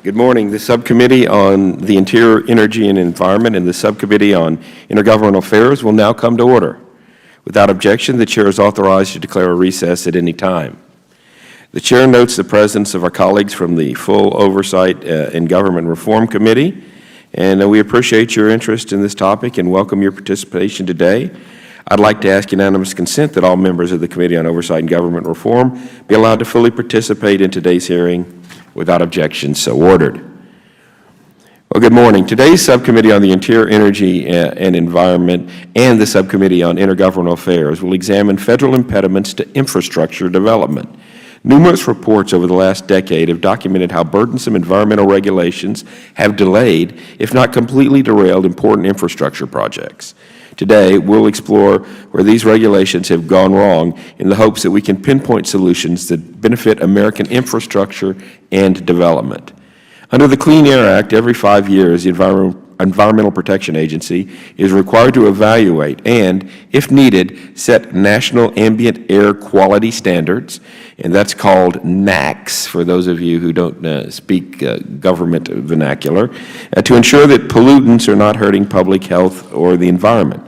Good morning. The Subcommittee on the Interior, Energy, and Environment and the Subcommittee on Intergovernmental Affairs will now come to order. Without objection, the Chair is authorized to declare a recess at any time. The Chair notes the presence of our colleagues from the Full Oversight and Government Reform Committee, and we appreciate your interest in this topic and welcome your participation today. I'd like to ask unanimous consent that all members of the Committee on Oversight and Government Reform be allowed to fully participate in today's hearing. Without objection, so ordered. Well, good morning. Today's Subcommittee on the Interior, Energy, and Environment and the Subcommittee on Intergovernmental Affairs will examine federal impediments to infrastructure development. Numerous reports over the last decade have documented how burdensome environmental regulations have delayed, if not completely derailed, important infrastructure projects. Today, we'll explore where these regulations have gone wrong in the hopes that we can pinpoint solutions that benefit American infrastructure and development. Under the Clean Air Act, every 5 years, the Environmental Protection Agency is required to evaluate and, if needed, set national ambient air quality standards, and that's called NAAQS, for those of you who don't speak government vernacular, to ensure that pollutants are not hurting public health or the environment.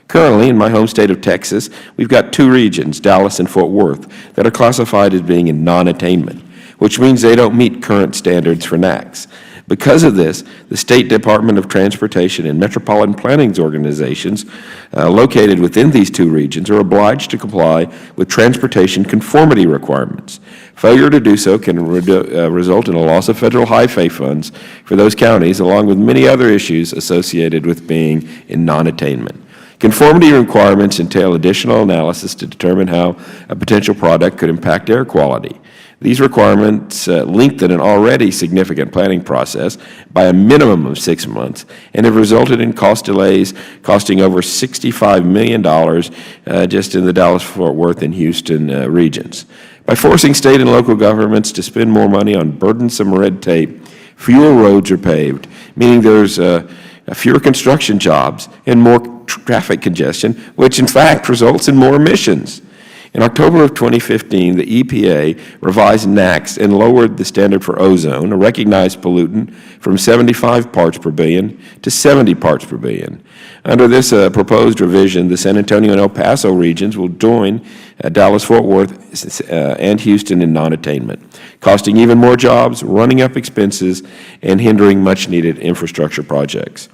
Currently, in my home state of Texas, we've got two regions, Dallas and Fort Worth, that are classified as being in non-attainment, which means they don't meet current standards for NAAQS. Because of this, the State Department of Transportation and metropolitan planning organizations located within these two regions are obliged to comply with transportation conformity requirements. Failure to do so can result in a loss of federal HIFA funds for those counties, along with many other issues associated with being in non-attainment. Conformity requirements entail additional analysis to determine how a potential product could impact air quality. These requirements lengthen an already significant planning process by a minimum of 6 months and have resulted in cost delays costing over $65 million just in the Dallas-Fort Worth and Houston regions. By forcing state and local governments to spend more money on burdensome red tape, fewer roads are paved, meaning there's fewer construction jobs and more traffic congestion, which in fact results in more emissions. In October of 2015, the EPA revised NAAQS and lowered the standard for ozone, a recognized pollutant, from 75 parts per billion to 70 parts per billion. Under this proposed revision, the San Antonio and El Paso regions will join Dallas-Fort Worth and Houston in non-attainment, costing even more jobs, running up expenses, and hindering much-needed infrastructure projects.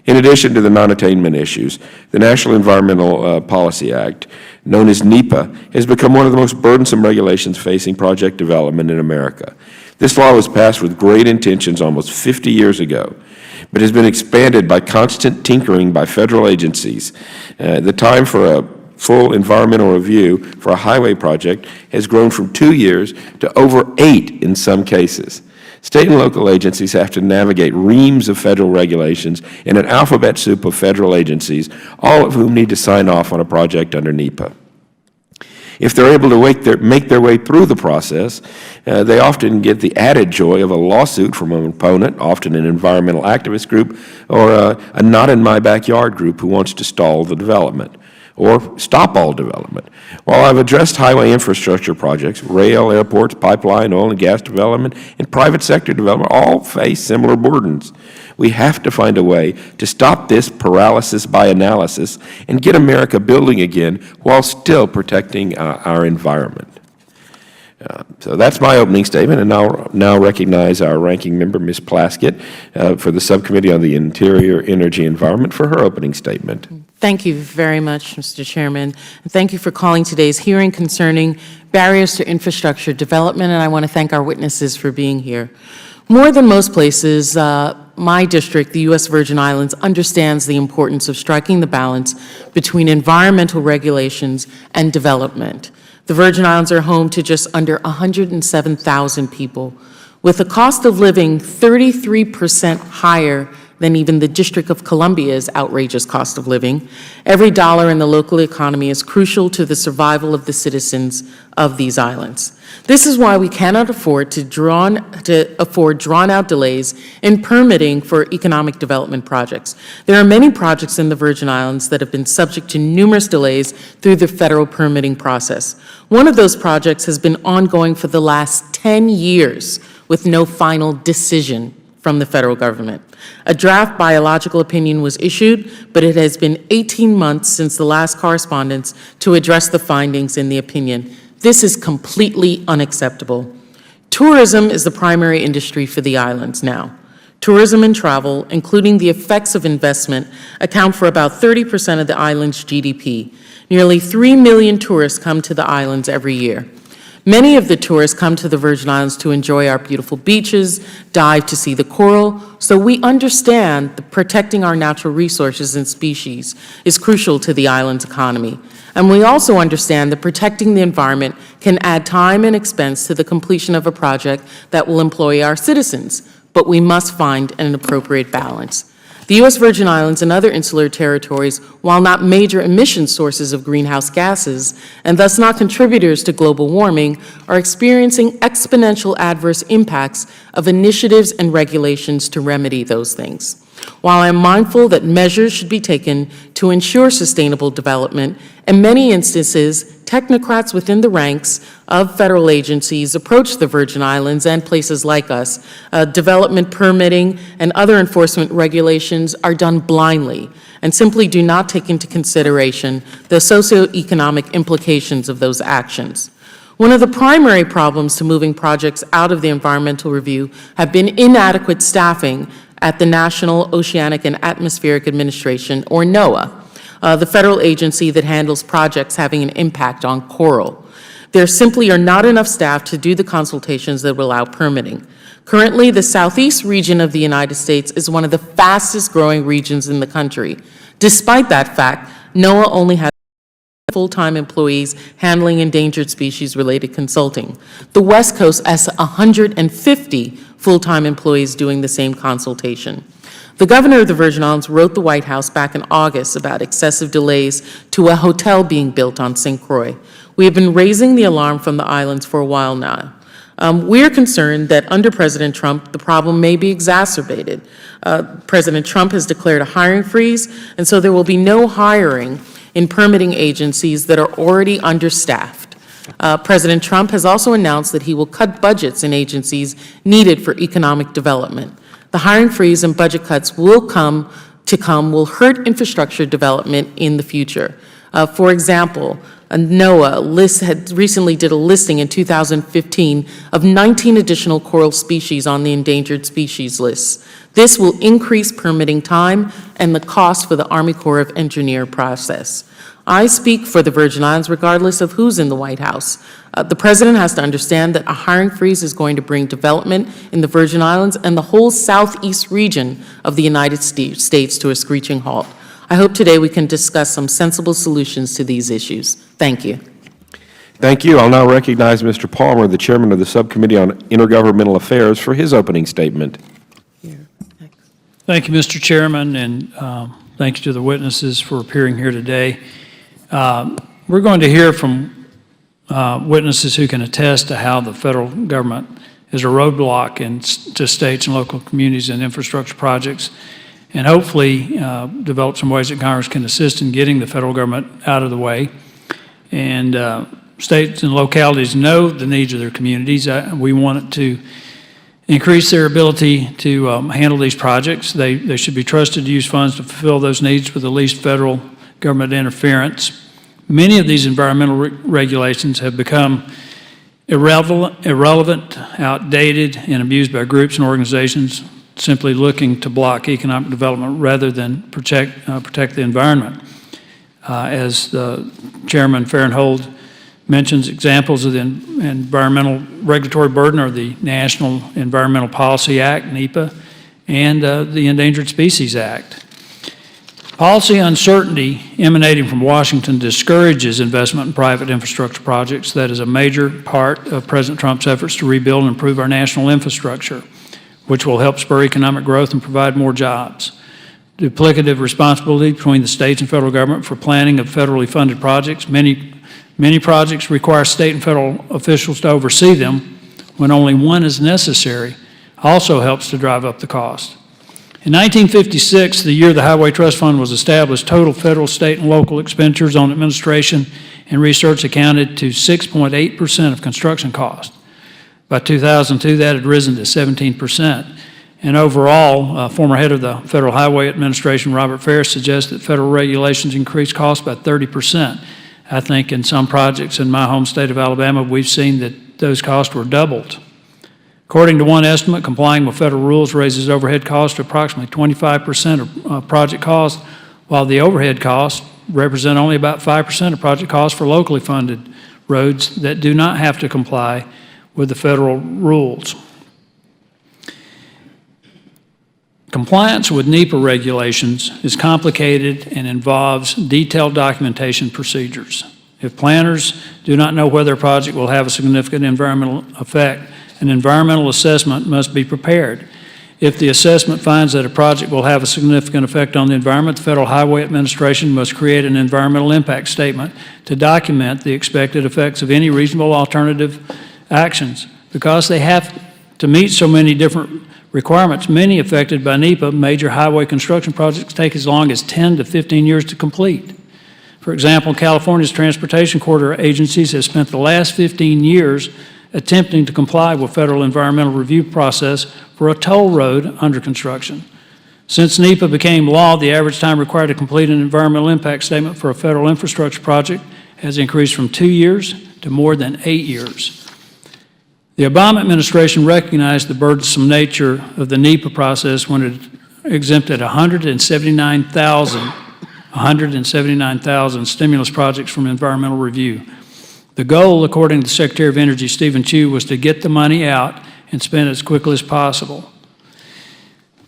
In addition to the non-attainment issues, the National Environmental Policy Act, known as NEPA, has become one of the most burdensome regulations facing project development in America. This law was passed with great intentions almost 50 years ago, but has been expanded by constant tinkering by federal agencies. The time for a full environmental review for a highway project has grown from 2 years to over 8 in some cases. State and local agencies have to navigate reams of federal regulations and an alphabet soup of federal agencies, all of whom need to sign off on a project under NEPA. If they're able to make their way through the process, they often get the added joy of a lawsuit from an opponent, often an environmental activist group, or a not-in-my-backyard group who wants to stall the development or stop all development. While I've addressed highway infrastructure projects, rail, airports, pipeline, oil and gas development, and private sector development all face similar burdens. We have to find a way to stop this paralysis by analysis and get America building again while still protecting our environment. So that's my opening statement, and I'll now recognize our ranking member, Ms. Plaskett, for the Subcommittee on the Interior, Energy, and Environment for her opening statement. Thank you very much, Mr. Chairman. And thank you for calling today's hearing concerning barriers to infrastructure development, and I want to thank our witnesses for being here. More than most places, my district, the U.S. Virgin Islands, understands the importance of striking the balance between environmental regulations and development. The Virgin Islands are home to just under 107,000 people, with a cost of living 33% higher than even the District of Columbia's outrageous cost of living. Every dollar in the local economy is crucial to the survival of the citizens of these islands. This is why we cannot afford drawn-out delays in permitting for economic development projects. There are many projects in the Virgin Islands that have been subject to numerous delays through the federal permitting process. One of those projects has been ongoing for the last 10 years, with no final decision from the federal government. A draft biological opinion was issued, but it has been 18 months since the last correspondence to address the findings in the opinion. This is completely unacceptable. Tourism is the primary industry for the islands now. Tourism and travel, including the effects of investment, account for about 30% of the island's GDP. Nearly 3 million tourists come to the islands every year. Many of the tourists come to the Virgin Islands to enjoy our beautiful beaches, dive to see the coral, so we understand that protecting our natural resources and species is crucial to the island's economy. And we also understand that protecting the environment can add time and expense to the completion of a project that will employ our citizens, but we must find an appropriate balance. The U.S. Virgin Islands and other insular territories, while not major emission sources of greenhouse gases, and thus not contributors to global warming, are experiencing exponential adverse impacts of initiatives and regulations to remedy those things. While I am mindful that measures should be taken to ensure sustainable development, in many instances, technocrats within the ranks of federal agencies approach the Virgin Islands and places like us. Development permitting and other enforcement regulations are done blindly and simply do not take into consideration the socioeconomic implications of those actions. One of the primary problems to moving projects out of the environmental review have been inadequate staffing at the National Oceanic and Atmospheric Administration, or NOAA, the federal agency that handles projects having an impact on coral. There simply are not enough staff to do the consultations that will allow permitting. Currently, the southeast region of the United States is one of the fastest growing regions in the country. Despite that fact, NOAA only has full-time employees handling endangered species-related consulting. The West Coast has 150 full-time employees doing the same consultation. The governor of the Virgin Islands wrote the White House back in August about excessive delays to a hotel being built on St. Croix. We have been raising the alarm from the islands for a while now. We are concerned that under President Trump, the problem may be exacerbated. President Trump has declared a hiring freeze, and so there will be no hiring in permitting agencies that are already understaffed. President Trump has also announced that he will cut budgets in agencies needed for economic development. The hiring freeze and budget cuts will hurt infrastructure development in the future. For example, NOAA had recently did a listing in 2015 of 19 additional coral species on the endangered species list. This will increase permitting time and the cost for the Army Corps of Engineers process. I speak for the Virgin Islands regardless of who's in the White House. The President has to understand that a hiring freeze is going to bring development in the Virgin Islands and the whole southeast region of the United States to a screeching halt. I hope today we can discuss some sensible solutions to these issues. Thank you. Thank you. I'll now recognize Mr. Palmer, the Chairman of the Subcommittee on Intergovernmental Affairs, for his opening statement. Thank you, Mr. Chairman, and thank you to the witnesses for appearing here today. We're going to hear from witnesses who can attest to how the federal government is a roadblock to states and local communities and infrastructure projects, and hopefully develop some ways that Congress can assist in getting the federal government out of the way. And states and localities know the needs of their communities. We want it to increase their ability to handle these projects. They should be trusted to use funds to fulfill those needs with the least federal government interference. Many of these environmental regulations have become irrelevant, outdated, and abused by groups and organizations simply looking to block economic development rather than protect the environment. As Chairman Farenthold mentions, examples of the environmental regulatory burden are the National Environmental Policy Act, NEPA, and the Endangered Species Act. Policy uncertainty emanating from Washington discourages investment in private infrastructure projects. That is a major part of President Trump's efforts to rebuild and improve our national infrastructure, which will help spur economic growth and provide more jobs. Duplicative responsibility between the states and federal government for planning of federally funded projects. Many projects require state and federal officials to oversee them when only one is necessary, also helps to drive up the cost. In 1956, the year the Highway Trust Fund was established, total federal, state, and local expenditures on administration and research accounted to 6.8% of construction costs. By 2002, that had risen to 17%. And overall, former head of the Federal Highway Administration, Robert Ferris, suggests that federal regulations increase costs by 30%. I think in some projects in my home state of Alabama, we've seen that those costs were doubled. According to one estimate, complying with federal rules raises overhead costs to approximately 25% of project costs, while the overhead costs represent only about 5% of project costs for locally funded roads that do not have to comply with the federal rules. Compliance with NEPA regulations is complicated and involves detailed documentation procedures. If planners do not know whether a project will have a significant environmental effect, an environmental assessment must be prepared. If the assessment finds that a project will have a significant effect on the environment, the Federal Highway Administration must create an environmental impact statement to document the expected effects of any reasonable alternative actions. Because they have to meet so many different requirements, many affected by NEPA, major highway construction projects take as long as 10 to 15 years to complete. For example, California's transportation corridor agencies have spent the last 15 years attempting to comply with federal environmental review process for a toll road under construction. Since NEPA became law, the average time required to complete an environmental impact statement for a federal infrastructure project has increased from 2 years to more than 8 years. The Obama administration recognized the burdensome nature of the NEPA process when it exempted 179,000 stimulus projects from environmental review. The goal, according to Secretary of Energy Stephen Chu, was to get the money out and spend it as quickly as possible.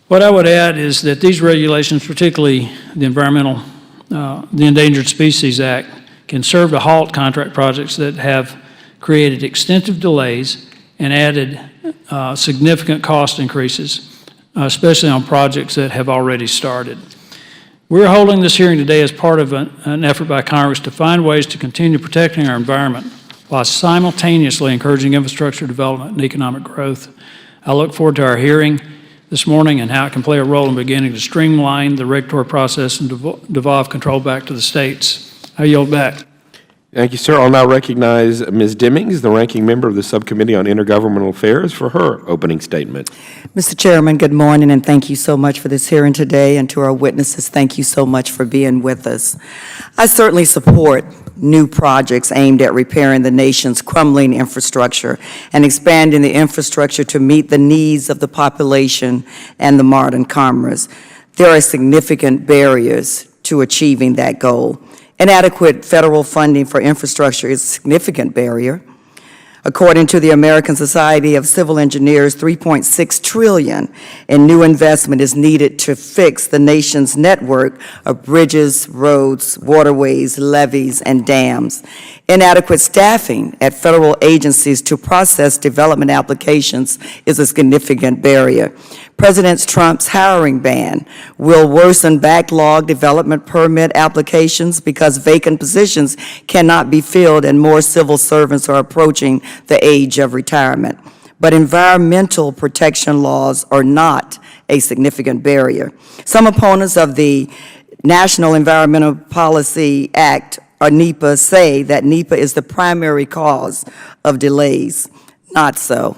What I would add is that these regulations, particularly the Endangered Species Act, can serve to halt contract projects that have created extensive delays and added significant cost increases, especially on projects that have already started. We're holding this hearing today as part of an effort by Congress to find ways to continue protecting our environment while simultaneously encouraging infrastructure development and economic growth. I look forward to our hearing this morning and how it can play a role in beginning to streamline the regulatory process and devolve control back to the states. I yield back. Thank you, sir. I'll now recognize Ms. Demings, the ranking member of the Subcommittee on Intergovernmental Affairs, for her opening statement. Mr. Chairman, good morning, and thank you so much for this hearing today. And to our witnesses, thank you so much for being with us. I certainly support new projects aimed at repairing the nation's crumbling infrastructure and expanding the infrastructure to meet the needs of the population and the modern commerce. There are significant barriers to achieving that goal. Inadequate federal funding for infrastructure is a significant barrier. According to the American Society of Civil Engineers, $3.6 trillion in new investment is needed to fix the nation's network of bridges, roads, waterways, levees, and dams. Inadequate staffing at federal agencies to process development applications is a significant barrier. President Trump's hiring ban will worsen backlog development permit applications because vacant positions cannot be filled and more civil servants are approaching the age of retirement. But environmental protection laws are not a significant barrier. Some opponents of the National Environmental Policy Act, or NEPA, say that NEPA is the primary cause of delays. Not so.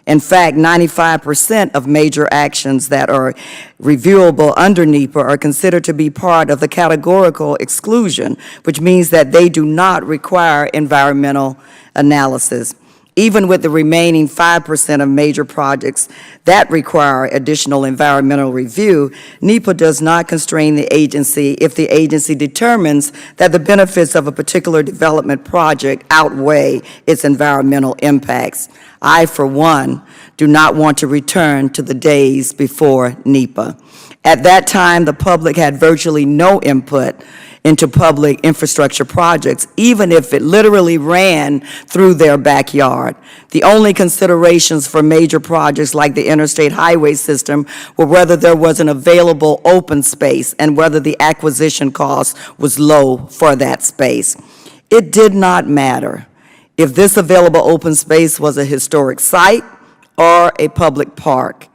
In fact, 95% of major actions that are reviewable under NEPA are considered to be part of the categorical exclusion, which means that they do not require environmental analysis. Even with the remaining 5% of major projects that require additional environmental review, NEPA does not constrain the agency if the agency determines that the benefits of a particular development project outweigh its environmental impacts. I, for one, do not want to return to the days before NEPA. At that time, the public had virtually no input into public infrastructure projects, even if it literally ran through their backyard. The only considerations for major projects like the interstate highway system were whether there was an available open space and whether the acquisition cost was low for that space. It did not matter if this available open space was a historic site or a public park.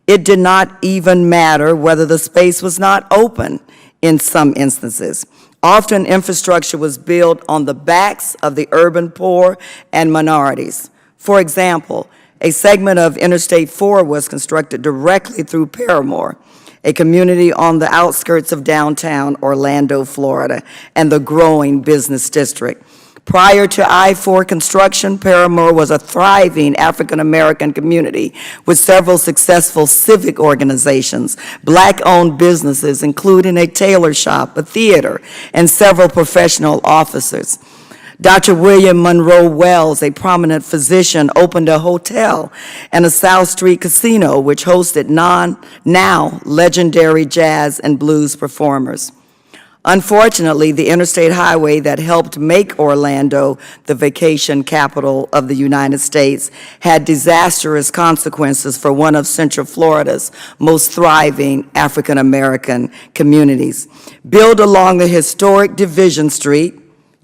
It did not even matter whether the space was not open in some instances. Often infrastructure was built on the backs of the urban poor and minorities. For example, A segment of Interstate 4 was constructed directly through Paramore, a community on the outskirts of downtown Orlando, Florida, and the growing business district. Prior to I-4 construction, Paramore was a thriving African-American community with several successful civic organizations, Black-owned businesses, including a tailor shop, a theater, and several professional offices. Dr. William Monroe Wells, a prominent physician, opened a hotel and a South Street casino, which hosted now legendary jazz and blues performers. Unfortunately, the interstate highway that helped make Orlando the vacation capital of the United States had disastrous consequences for one of Central Florida's most thriving African-American communities. Built along the historic Division Street,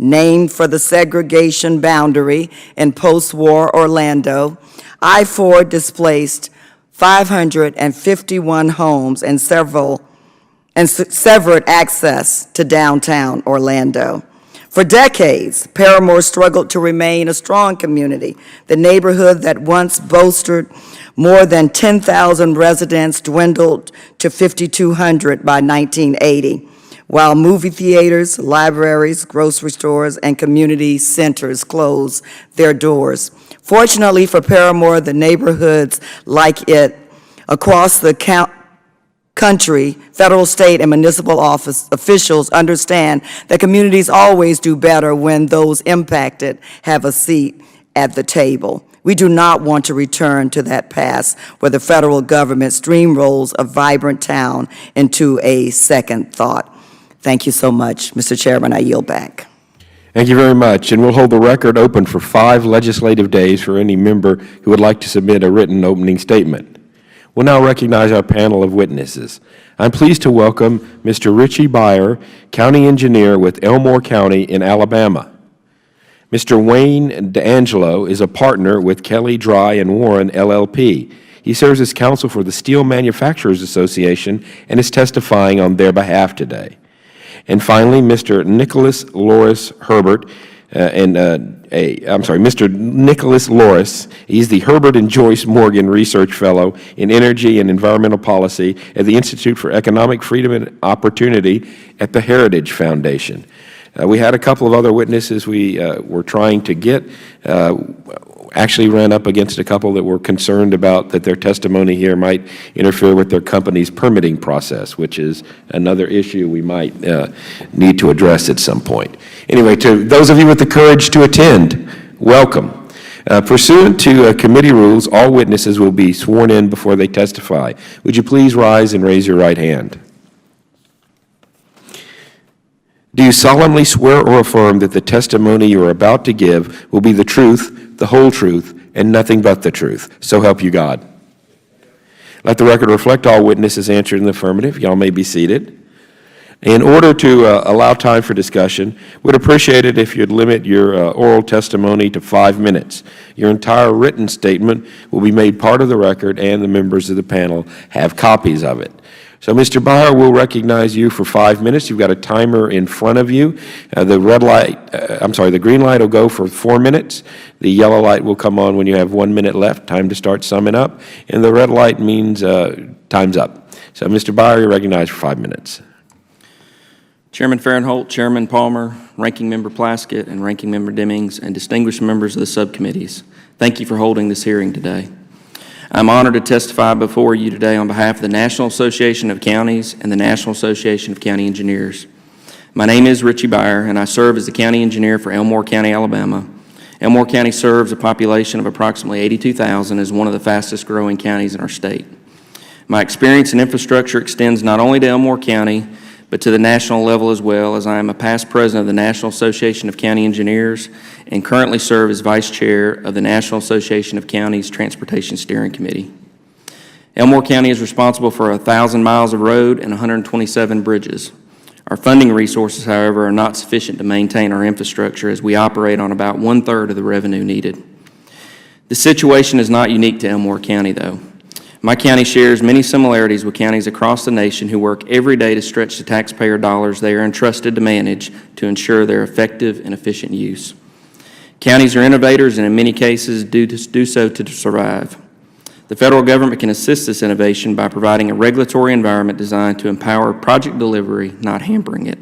named for the segregation boundary in post-war Orlando, I-4 displaced 551 homes and severed access to downtown Orlando. For decades, Paramore struggled to remain a strong community. The neighborhood that once boasted more than 10,000 residents dwindled to 5,200 by 1980, while movie theaters, libraries, grocery stores, and community centers closed their doors. Fortunately for Paramore, the neighborhoods like it across the country, federal, state, and municipal officials understand that communities always do better when those impacted have a seat at the table. We do not want to return to that past where the federal government steamrolls a vibrant town into a second thought. Thank you so much, Mr. Chairman. I yield back. Thank you very much, and we'll hold the record open for 5 legislative days for any member who would like to submit a written opening statement. We'll now recognize our panel of witnesses. I'm pleased to welcome Mr. Richie Beyer, County Engineer with Elmore County in Alabama. Mr. Wayne D'Angelo is a partner with Kelly, Dry, and Warren, LLP. He serves as counsel for the Steel Manufacturers Association and is testifying on their behalf today. And finally, Mr. Nicholas Loris Herbert, Mr. Nicholas Loris. He's the Herbert and Joyce Morgan Research Fellow in Energy and Environmental Policy at the Institute for Economic Freedom and Opportunity at the Heritage Foundation. We had a couple of other witnesses we were trying to get. Actually ran up against a couple that were concerned about that their testimony here might interfere with their company's permitting process, which is another issue we might need to address at some point. Anyway, to those of you with the courage to attend, welcome. Pursuant to committee rules, all witnesses will be sworn in before they testify. Would you please rise and raise your right hand? Do you solemnly swear or affirm that the testimony you are about to give will be the truth, the whole truth, and nothing but the truth? So help you God. Let the record reflect all witnesses answered in the affirmative. Y'all may be seated. In order to allow time for discussion, we'd appreciate it if you'd limit your oral testimony to 5 minutes. Your entire written statement will be made part of the record, and the members of the panel have copies of it. So, Mr. Beyer, we'll recognize you for 5 minutes. You've got a timer in front of you. The green light will go for 4 minutes. The yellow light will come on when you have 1 minute left, time to start summing up. And the red light means time's up. So, Mr. Beyer, you're recognized for 5 minutes. Chairman Farenthold, Chairman Palmer, Ranking Member Plaskett, and Ranking Member Demings, and distinguished members of the subcommittees, thank you for holding this hearing today. I'm honored to testify before you today on behalf of the National Association of Counties and the National Association of County Engineers. My name is Richie Beyer, and I serve as the County Engineer for Elmore County, Alabama. Elmore County serves a population of approximately 82,000 as one of the fastest growing counties in our state. My experience in infrastructure extends not only to Elmore County, but to the national level as well, as I am a past president of the National Association of County Engineers and currently serve as vice chair of the National Association of Counties Transportation Steering Committee. Elmore County is responsible for 1,000 miles of road and 127 bridges. Our funding resources, however, are not sufficient to maintain our infrastructure as we operate on about 1/3 of the revenue needed. The situation is not unique to Elmore County, though. My county shares many similarities with counties across the nation who work every day to stretch the taxpayer dollars they are entrusted to manage to ensure their effective and efficient use. Counties are innovators and in many cases do so to survive. The federal government can assist this innovation by providing a regulatory environment designed to empower project delivery, not hampering it.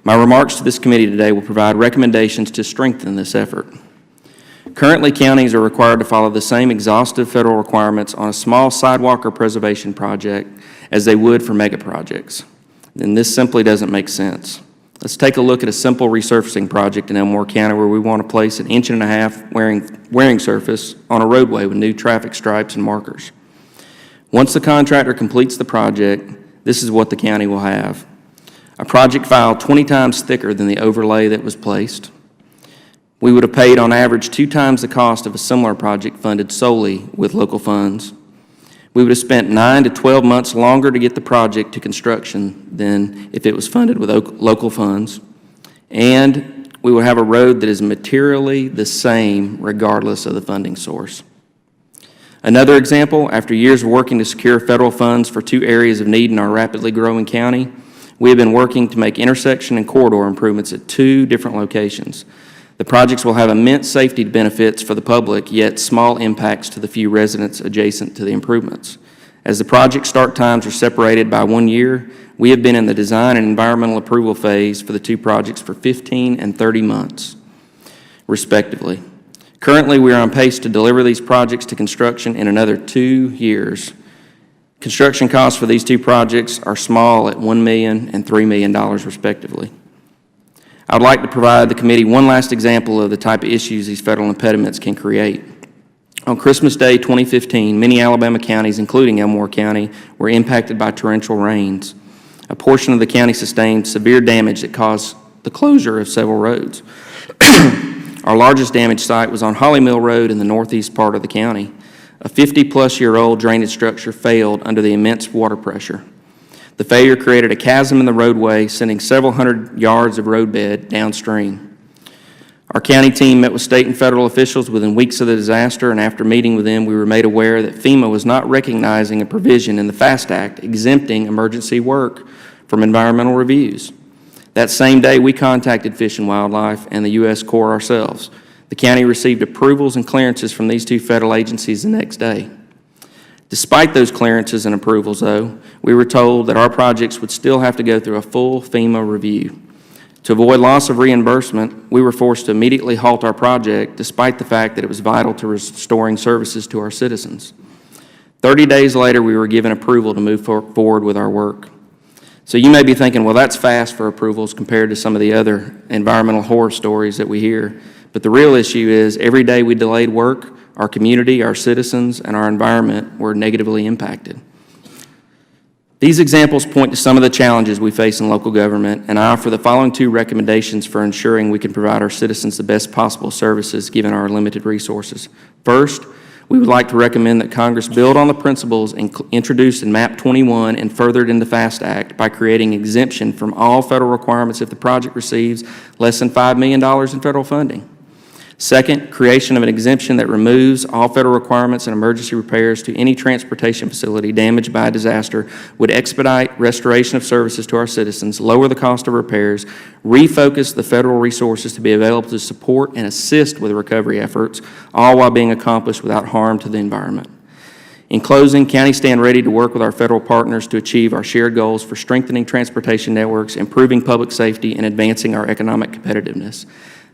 My remarks to this committee today will provide recommendations to strengthen this effort. Currently, counties are required to follow the same exhaustive federal requirements on a small sidewalk or preservation project as they would for mega projects. And this simply doesn't make sense. Let's take a look at a simple resurfacing project in Elmore County where we want to place an 1.5-inch wearing surface on a roadway with new traffic stripes and markers. Once the contractor completes the project, this is what the county will have. A project file 20 times thicker than the overlay that was placed. We would have paid on average 2 times the cost of a similar project funded solely with local funds. We would have spent 9 to 12 months longer to get the project to construction than if it was funded with local funds. And we would have a road that is materially the same regardless of the funding source. Another example, after years of working to secure federal funds for 2 areas of need in our rapidly growing county, we have been working to make intersection and corridor improvements at 2 different locations. The projects will have immense safety benefits for the public, yet small impacts to the few residents adjacent to the improvements. As the project start times are separated by 1 year, we have been in the design and environmental approval phase for the 2 projects for 15 and 30 months, respectively. Currently, we are on pace to deliver these projects to construction in another 2 years. Construction costs for these 2 projects are small at $1 million and $3 million, respectively. I would like to provide the committee one last example of the type of issues these federal impediments can create. On Christmas Day 2015, many Alabama counties, including Elmore County, were impacted by torrential rains. A portion of the county sustained severe damage that caused the closure of several roads. Our largest damaged site was on Holly Mill Road in the northeast part of the county. A 50-plus-year-old drainage structure failed under the immense water pressure. The failure created a chasm in the roadway, sending several hundred yards of roadbed downstream. Our county team met with state and federal officials within weeks of the disaster, and after meeting with them, we were made aware that FEMA was not recognizing a provision in the FAST Act exempting emergency work from environmental reviews. That same day, we contacted Fish and Wildlife and the U.S. Corps ourselves. The county received approvals and clearances from these 2 federal agencies the next day. Despite those clearances and approvals, though, we were told that our projects would still have to go through a full FEMA review. To avoid loss of reimbursement, we were forced to immediately halt our project, despite the fact that it was vital to restoring services to our citizens. 30 days later, we were given approval to move forward with our work. So you may be thinking, well, that's fast for approvals compared to some of the other environmental horror stories that we hear. But the real issue is every day we delayed work, our community, our citizens, and our environment were negatively impacted. These examples point to some of the challenges we face in local government, and I offer the following 2 recommendations for ensuring we can provide our citizens the best possible services given our limited resources. First, we would like to recommend that Congress build on the principles introduced in MAP 21 and furthered in the FAST Act by creating exemption from all federal requirements if the project receives less than $5 million in federal funding. Second, creation of an exemption that removes all federal requirements and emergency repairs to any transportation facility damaged by a disaster would expedite restoration of services to our citizens, lower the cost of repairs, refocus the federal resources to be available to support and assist with recovery efforts, all while being accomplished without harm to the environment. In closing, counties stand ready to work with our federal partners to achieve our shared goals for strengthening transportation networks, improving public safety, and advancing our economic competitiveness.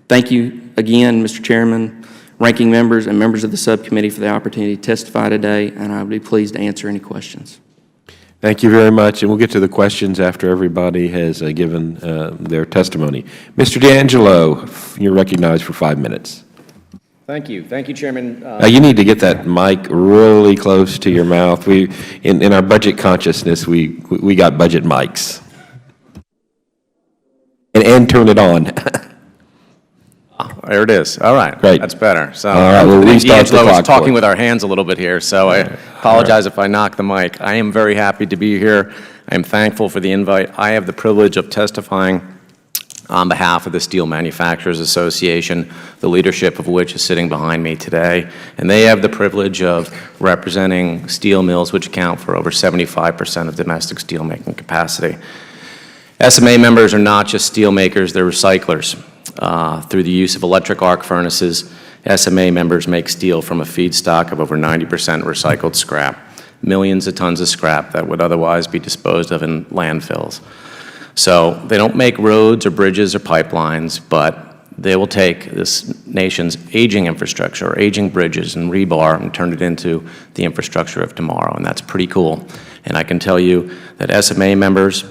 Thank you again, Mr. Chairman, ranking members, and members of the subcommittee for the opportunity to testify today, and I would be pleased to answer any questions. Thank you very much, and we'll get to the questions after everybody has given their testimony. Mr. D'Angelo, you're recognized for 5 minutes. Thank you. Thank you, Chairman. You need to get that mic really close to your mouth. In our budget consciousness, we got budget mics. And turn it on. There it is. All right. Great. That's better. So, all right, we'll restart the D'Angelo clock was talking for with our hands a little bit here, so I apologize if I knock the mic. I am very happy to be here. I am thankful for the invite. I have the privilege of testifying on behalf of the Steel Manufacturers Association, the leadership of which is sitting behind me today. And they have the privilege of representing steel mills, which account for over 75% of domestic steelmaking capacity. SMA members are not just steel makers, they're recyclers. through the use of electric arc furnaces, SMA members make steel from a feedstock of over 90% recycled scrap, millions of tons of scrap that would otherwise be disposed of in landfills. So they don't make roads or bridges or pipelines, but they will take this nation's aging infrastructure, or aging bridges and rebar, and turn it into the infrastructure of tomorrow, and that's pretty cool. And I can tell you that SMA members,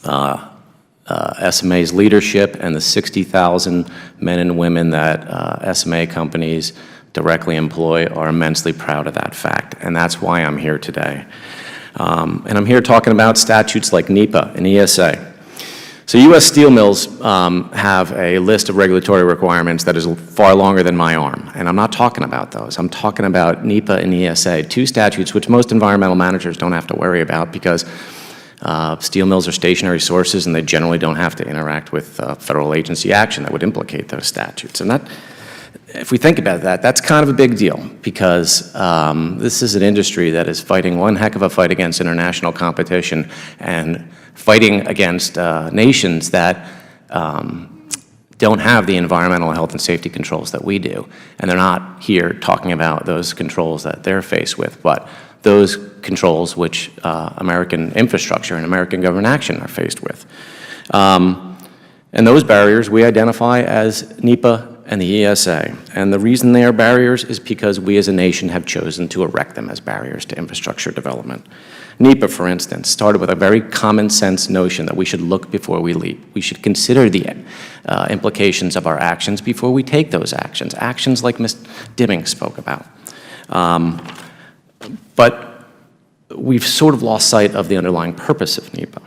SMA's leadership, and the 60,000 men and women that SMA companies directly employ are immensely proud of that fact, and that's why I'm here today. And I'm here talking about statutes like NEPA and ESA. So U.S. steel mills have a list of regulatory requirements that is far longer than my arm, and I'm not talking about those. I'm talking about NEPA and ESA, two statutes which most environmental managers don't have to worry about because steel mills are stationary sources and they generally don't have to interact with federal agency action that would implicate those statutes. And that, if we think about that, that's kind of a big deal because this is an industry that is fighting one heck of a fight against international competition and fighting against nations that don't have the environmental health and safety controls that we do. And they're not here talking about those controls that they're faced with, but those controls which American infrastructure and American government action are faced with. And those barriers we identify as NEPA and the ESA. And the reason they are barriers is because we as a nation have chosen to erect them as barriers to infrastructure development. NEPA, for instance, started with a very common sense notion that we should look before we leap. We should consider the implications of our actions before we take those actions, actions like Ms. Dimming spoke about. But we've sort of lost sight of the underlying purpose of NEPA,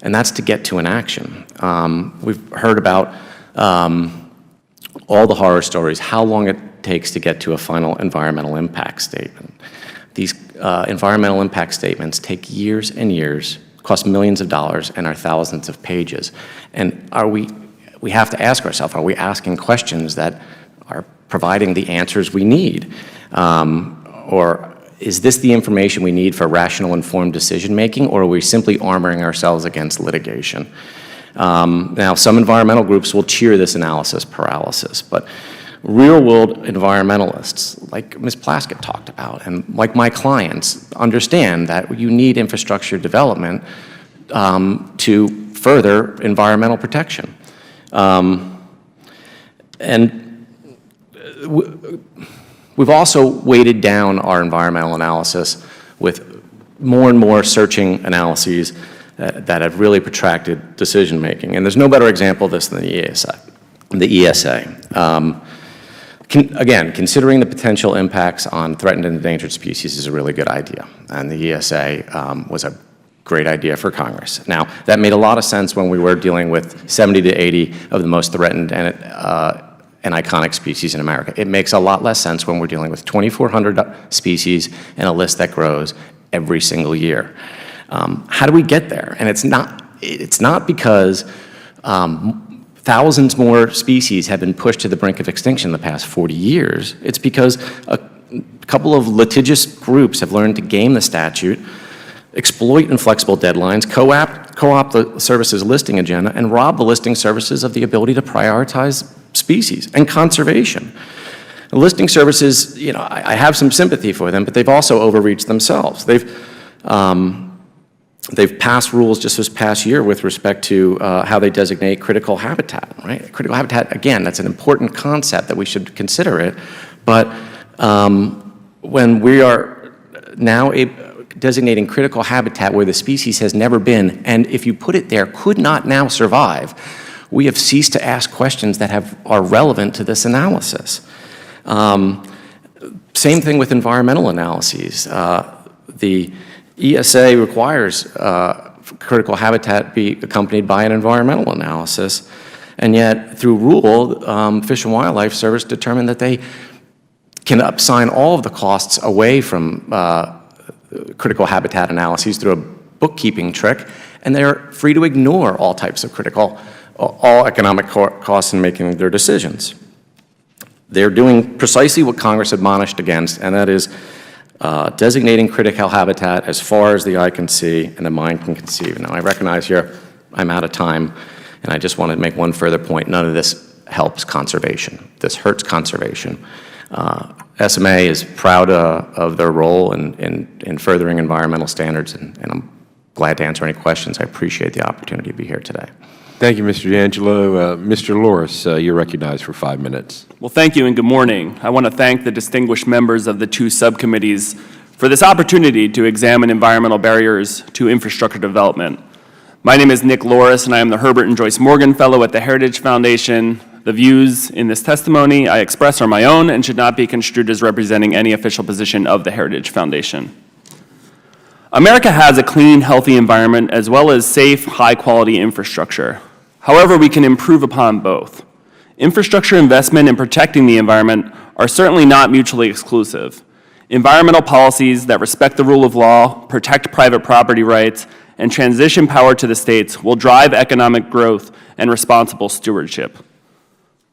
and that's to get to an action. We've heard about all the horror stories, how long it takes to get to a final environmental impact statement. These environmental impact statements take years and years, cost millions of dollars, and are thousands of pages. And we have to ask ourselves, are we asking questions that are providing the answers we need? Or is this the information we need for rational, informed decision-making, or are we simply armoring ourselves against litigation? Now, some environmental groups will cheer this analysis paralysis, but real-world environmentalists, like Ms. Plaskett talked about, and like my clients, understand that you need infrastructure development to further environmental protection. We've also weighted down our environmental analysis with more and more searching analyses that have really protracted decision-making. And there's no better example of this than the ESA. Again, considering the potential impacts on threatened and endangered species is a really good idea, and the ESA was a great idea for Congress. Now, that made a lot of sense when we were dealing with 70 to 80 of the most threatened and iconic species in America. It makes a lot less sense when we're dealing with 2,400 species and a list that grows every single year. How do we get there? And it's not because thousands more species have been pushed to the brink of extinction in the past 40 years. It's because a couple of litigious groups have learned to game the statute, exploit inflexible deadlines, co-opt the service's listing agenda, and rob the listing services of the ability to prioritize species and conservation. The listing services, you know, I have some sympathy for them, but they've also overreached themselves. They've passed rules just this past year with respect to how they designate critical habitat, right? Critical habitat, again, that's an important concept that we should consider it, but when we are now designating critical habitat where the species has never been, and if you put it there, could not now survive, we have ceased to ask questions that are relevant to this analysis. Same thing with environmental analyses. The ESA requires critical habitat be accompanied by an environmental analysis, and yet through rule, Fish and Wildlife Service determined that they can assign all of the costs away from critical habitat analyses through a bookkeeping trick, and they're free to ignore all types of all economic costs in making their decisions. They're doing precisely what Congress admonished against, and that is designating critical habitat as far as the eye can see and the mind can conceive. Now, I recognize here I'm out of time, And I just want to make one further point. None of this helps conservation. This hurts conservation. SMA is proud of their role in furthering environmental standards, and I'm glad to answer any questions. I appreciate the opportunity to be here today. Thank you, Mr. D'Angelo. Mr. Loris, you're recognized for 5 minutes. Well, thank you and good morning. I want to thank the distinguished members of the two subcommittees for this opportunity to examine environmental barriers to infrastructure development. My name is Nick Loris, and I am the Herbert and Joyce Morgan Fellow at the Heritage Foundation. The views in this testimony I express are my own and should not be construed as representing any official position of the Heritage Foundation. America has a clean, healthy environment as well as safe, high-quality infrastructure. However, we can improve upon both. Infrastructure investment and protecting the environment are certainly not mutually exclusive. Environmental policies that respect the rule of law, protect private property rights, and transition power to the states will drive economic growth and responsible stewardship.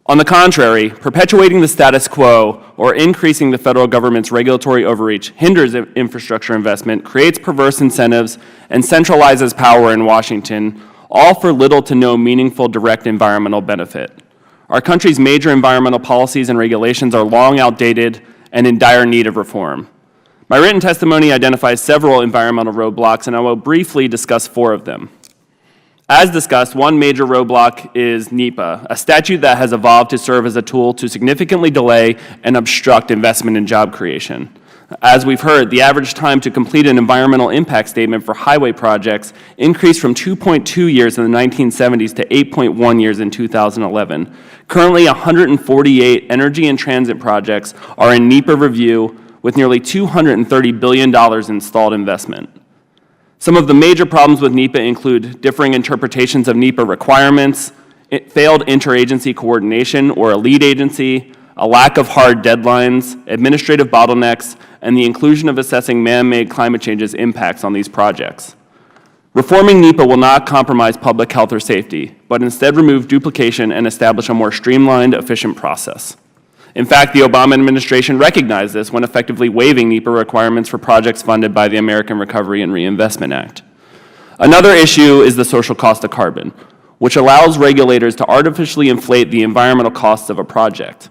On the contrary, perpetuating the status quo or increasing the federal government's regulatory overreach hinders infrastructure investment, creates perverse incentives, and centralizes power in Washington, all for little to no meaningful direct environmental benefit. Our country's major environmental policies and regulations are long outdated and in dire need of reform. My written testimony identifies several environmental roadblocks, and I will briefly discuss 4 of them. As discussed, one major roadblock is NEPA, a statute that has evolved to serve as a tool to significantly delay and obstruct investment and job creation. As we've heard, the average time to complete an environmental impact statement for highway projects increased from 2.2 years in the 1970s to 8.1 years in 2011. Currently, 148 energy and transit projects are in NEPA review with nearly $230 billion in stalled investment. Some of the major problems with NEPA include differing interpretations of NEPA requirements, failed interagency coordination or a lead agency, a lack of hard deadlines, administrative bottlenecks, and the inclusion of assessing man-made climate change's impacts on these projects. Reforming NEPA will not compromise public health or safety, but instead remove duplication and establish a more streamlined, efficient process. In fact, the Obama administration recognized this when effectively waiving NEPA requirements for projects funded by the American Recovery and Reinvestment Act. Another issue is the social cost of carbon, which allows regulators to artificially inflate the environmental costs of a project.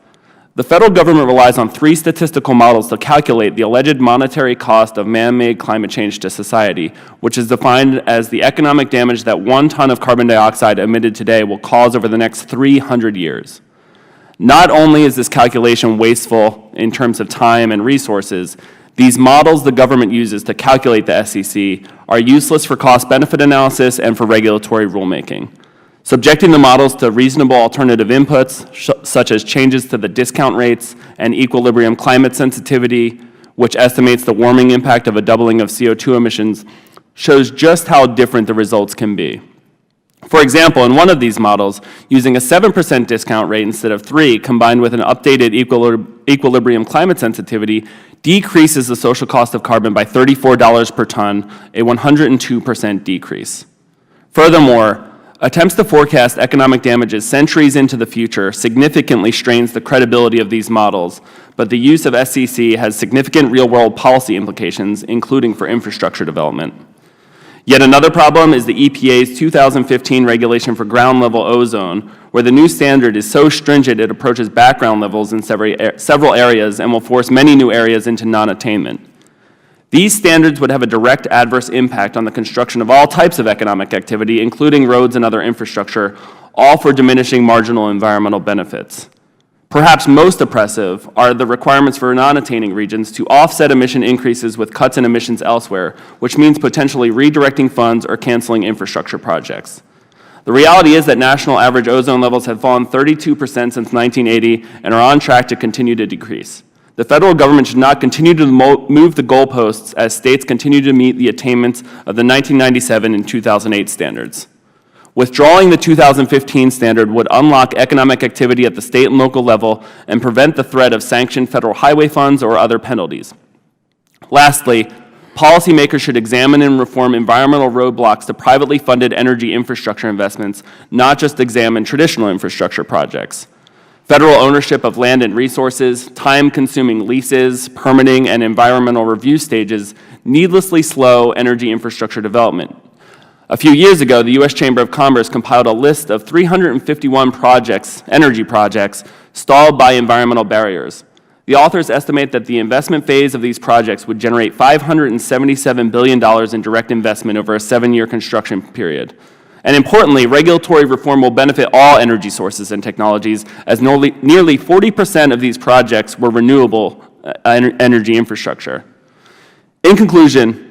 The federal government relies on 3 statistical models to calculate the alleged monetary cost of man-made climate change to society, which is defined as the economic damage that 1 ton of carbon dioxide emitted today will cause over the next 300 years. Not only is this calculation wasteful in terms of time and resources, these models the government uses to calculate the SCC are useless for cost-benefit analysis and for regulatory rulemaking. Subjecting the models to reasonable alternative inputs, such as changes to the discount rates and equilibrium climate sensitivity, which estimates the warming impact of a doubling of CO2 emissions, shows just how different the results can be. For example, in one of these models, using a 7% discount rate instead of 3%, combined with an updated equilibrium climate sensitivity, decreases the social cost of carbon by $34 per ton, a 102% decrease. Furthermore, attempts to forecast economic damages centuries into the future significantly strains the credibility of these models, but the use of SCC has significant real-world policy implications, including for infrastructure development. Yet another problem is the EPA's 2015 regulation for ground-level ozone, where the new standard is so stringent it approaches background levels in several areas and will force many new areas into non-attainment. These standards would have a direct adverse impact on the construction of all types of economic activity, including roads and other infrastructure, all for diminishing marginal environmental benefits. Perhaps most oppressive are the requirements for non-attaining regions to offset emission increases with cuts in emissions elsewhere, which means potentially redirecting funds or canceling infrastructure projects. The reality is that national average ozone levels have fallen 32% since 1980 and are on track to continue to decrease. The federal government should not continue to move the goalposts as states continue to meet the attainments of the 1997 and 2008 standards. Withdrawing the 2015 standard would unlock economic activity at the state and local level and prevent the threat of sanctioned federal highway funds or other penalties. Lastly, policymakers should examine and reform environmental roadblocks to privately funded energy infrastructure investments, not just examine traditional infrastructure projects. Federal ownership of land and resources, time-consuming leases, permitting, and environmental review stages needlessly slow energy infrastructure development. A few years ago, the U.S. Chamber of Commerce compiled a list of 351 projects, energy projects, stalled by environmental barriers. The authors estimate that the investment phase of these projects would generate $577 billion in direct investment over a 7-year construction period. And importantly, regulatory reform will benefit all energy sources and technologies, as nearly 40% of these projects were renewable energy infrastructure. In conclusion,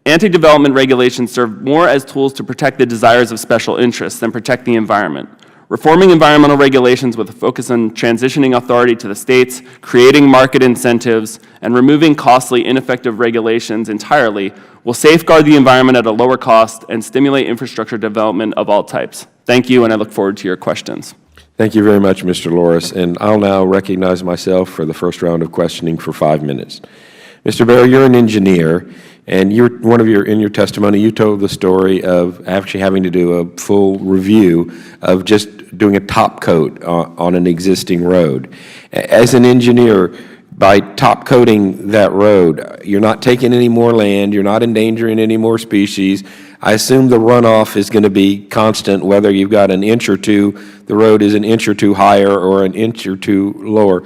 anti-development regulations serve more as tools to protect the desires of special interests than protect the environment. Reforming environmental regulations with a focus on transitioning authority to the states, creating market incentives, and removing costly, ineffective regulations entirely will safeguard the environment at a lower cost and stimulate infrastructure development of all types. Thank you, and I look forward to your questions. Thank you very much, Mr. Loris. And I'll now recognize myself for the first round of questioning for 5 minutes. Mr. Barry, you're an engineer, and in your testimony, you told the story of actually having to do a full review of just doing a top coat on an existing road. As an engineer, by top coating that road, you're not taking any more land, you're not endangering any more species. I assume the runoff is going to be constant, whether you've got an inch or two, the road is an inch or two higher or an inch or two lower.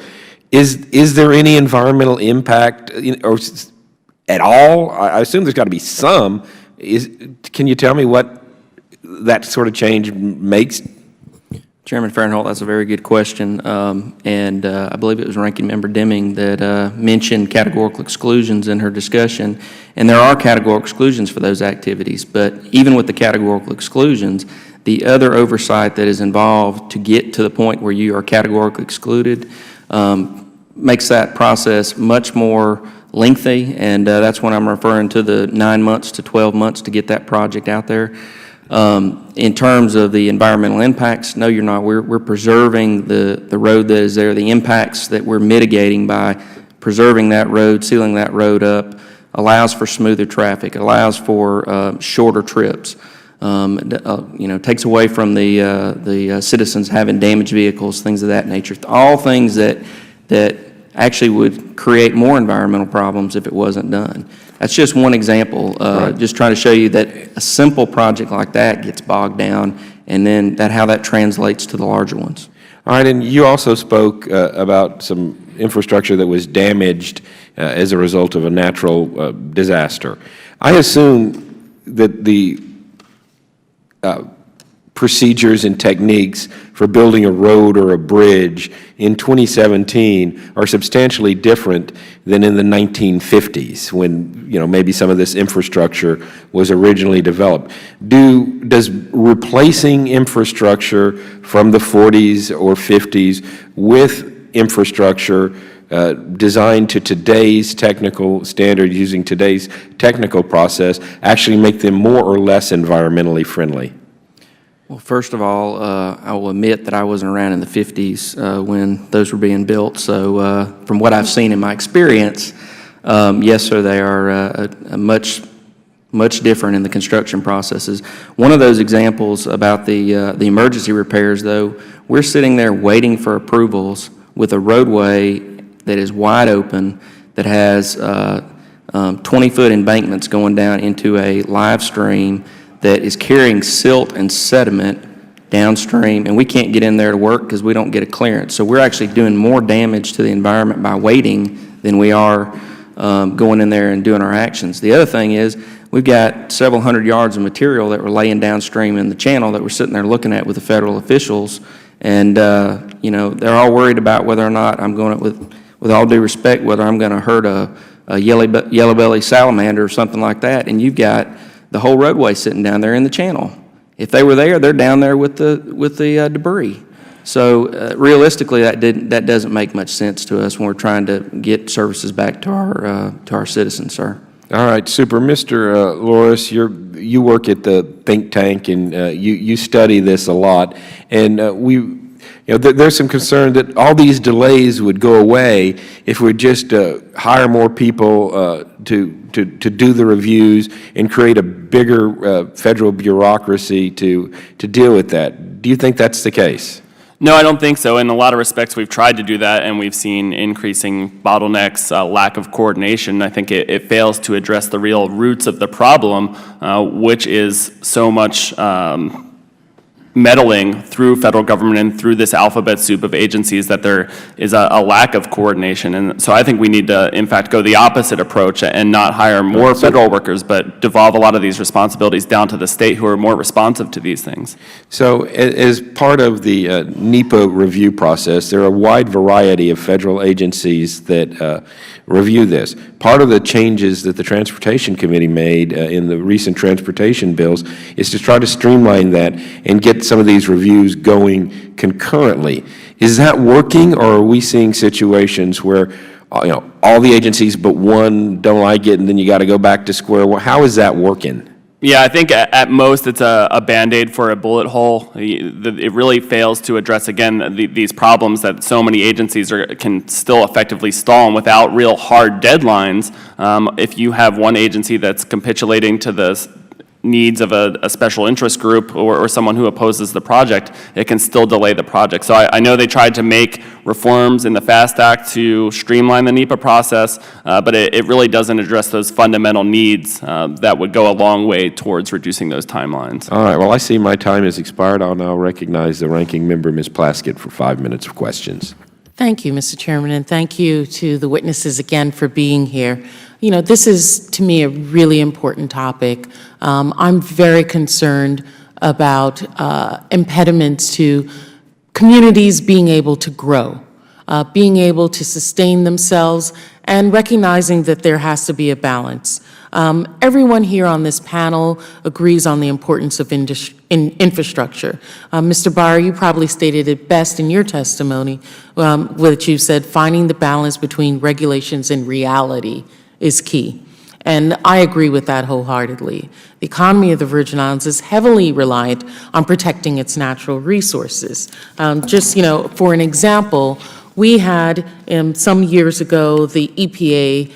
Is there any environmental impact or at all? I assume there's got to be some. Can you tell me what that sort of change makes? Chairman Farenthold, that's a very good question. I believe it was Ranking Member Deming that mentioned categorical exclusions in her discussion. And there are categorical exclusions for those activities. But even with the categorical exclusions, the other oversight that is involved to get to the point where you are categorically excluded makes that process much more lengthy. And that's when I'm referring to the 9 months to 12 months to get that project out there. In terms of the environmental impacts, no, you're not. We're preserving the road that is there. The impacts that we're mitigating by preserving that road, sealing that road up, allows for smoother traffic, allows for shorter trips. Takes away from the citizens having damaged vehicles, things of that nature. All things that actually would create more environmental problems if it wasn't done. That's just one example, just trying to show you that a simple project like that gets bogged down, and then how that translates to the larger ones. All right, and you also spoke about some infrastructure that was damaged as a result of a natural disaster. I assume that the procedures and techniques for building a road or a bridge in 2017 are substantially different than in the 1950s when, maybe some of this infrastructure was originally developed. Does replacing infrastructure from the 40s or 50s with infrastructure designed to today's technical standard using today's technical process actually make them more or less environmentally friendly? Well, first of all, I will admit that I wasn't around in the 50s when those were being built. So from what I've seen in my experience, yes, sir, they are much different in the construction processes. One of those examples about the emergency repairs, though, we're sitting there waiting for approvals with a roadway that is wide open, that has 20-foot embankments going down into a live stream that is carrying silt and sediment downstream, and we can't get in there to work because we don't get a clearance. So we're actually doing more damage to the environment by waiting than we are going in there and doing our actions. The other thing is we've got several hundred yards of material that we're laying downstream in the channel that we're sitting there looking at with the federal officials, and they're all worried about whether or not I'm going to, with all due respect, whether I'm going to hurt a yellow-bellied salamander or something like that, and you've got the whole roadway sitting down there in the channel. If they were there, they're down there with the debris. So realistically, that doesn't make much sense to us when we're trying to get services back to our citizens, sir. All right, super. Mr. Loris, you work at the think tank, and you study this a lot, and there's some concern that all these delays would go away if we just hire more people to do the reviews and create a bigger federal bureaucracy to deal with that. Do you think that's the case? No, I don't think so. In a lot of respects, we've tried to do that, and we've seen increasing bottlenecks, lack of coordination. I think it fails to address the real roots of the problem, which is so much meddling through federal government and through this alphabet soup of agencies that there is a lack of coordination. And so I think we need to, in fact, go the opposite approach and not hire more federal workers, but devolve a lot of these responsibilities down to the state who are more responsive to these things. So as part of the NEPA review process, there are a wide variety of federal agencies that review this. Part of the changes that the Transportation Committee made in the recent transportation bills is to try to streamline that and get some of these reviews going concurrently. Is that working, or are we seeing situations where, all the agencies but one don't like it, and then you got to go back to square one? How is that working? Yeah, I think at most it's a Band-Aid for a bullet hole. It really fails to address, again, these problems that so many agencies can still effectively stall, and without real hard deadlines. If you have one agency that's capitulating to the needs of a special interest group or someone who opposes the project, it can still delay the project. So I know they tried to make reforms in the FAST Act to streamline the NEPA process, but it really doesn't address those fundamental needs that would go a long way towards reducing those timelines. All right, well, I see my time has expired. I'll now recognize the ranking member, Ms. Plaskett, for 5 minutes of questions. Thank you, Mr. Chairman, and thank you to the witnesses again for being here. This is, to me, a really important topic. I'm very concerned about impediments to communities being able to grow, being able to sustain themselves, and recognizing that there has to be a balance. Everyone here on this panel agrees on the importance of infrastructure. Mr. Barr, you probably stated it best in your testimony, which you said finding the balance between regulations and reality is key. And I agree with that wholeheartedly. The economy of the Virgin Islands is heavily reliant on protecting its natural resources. Just, for an example, we had some years ago the EPA,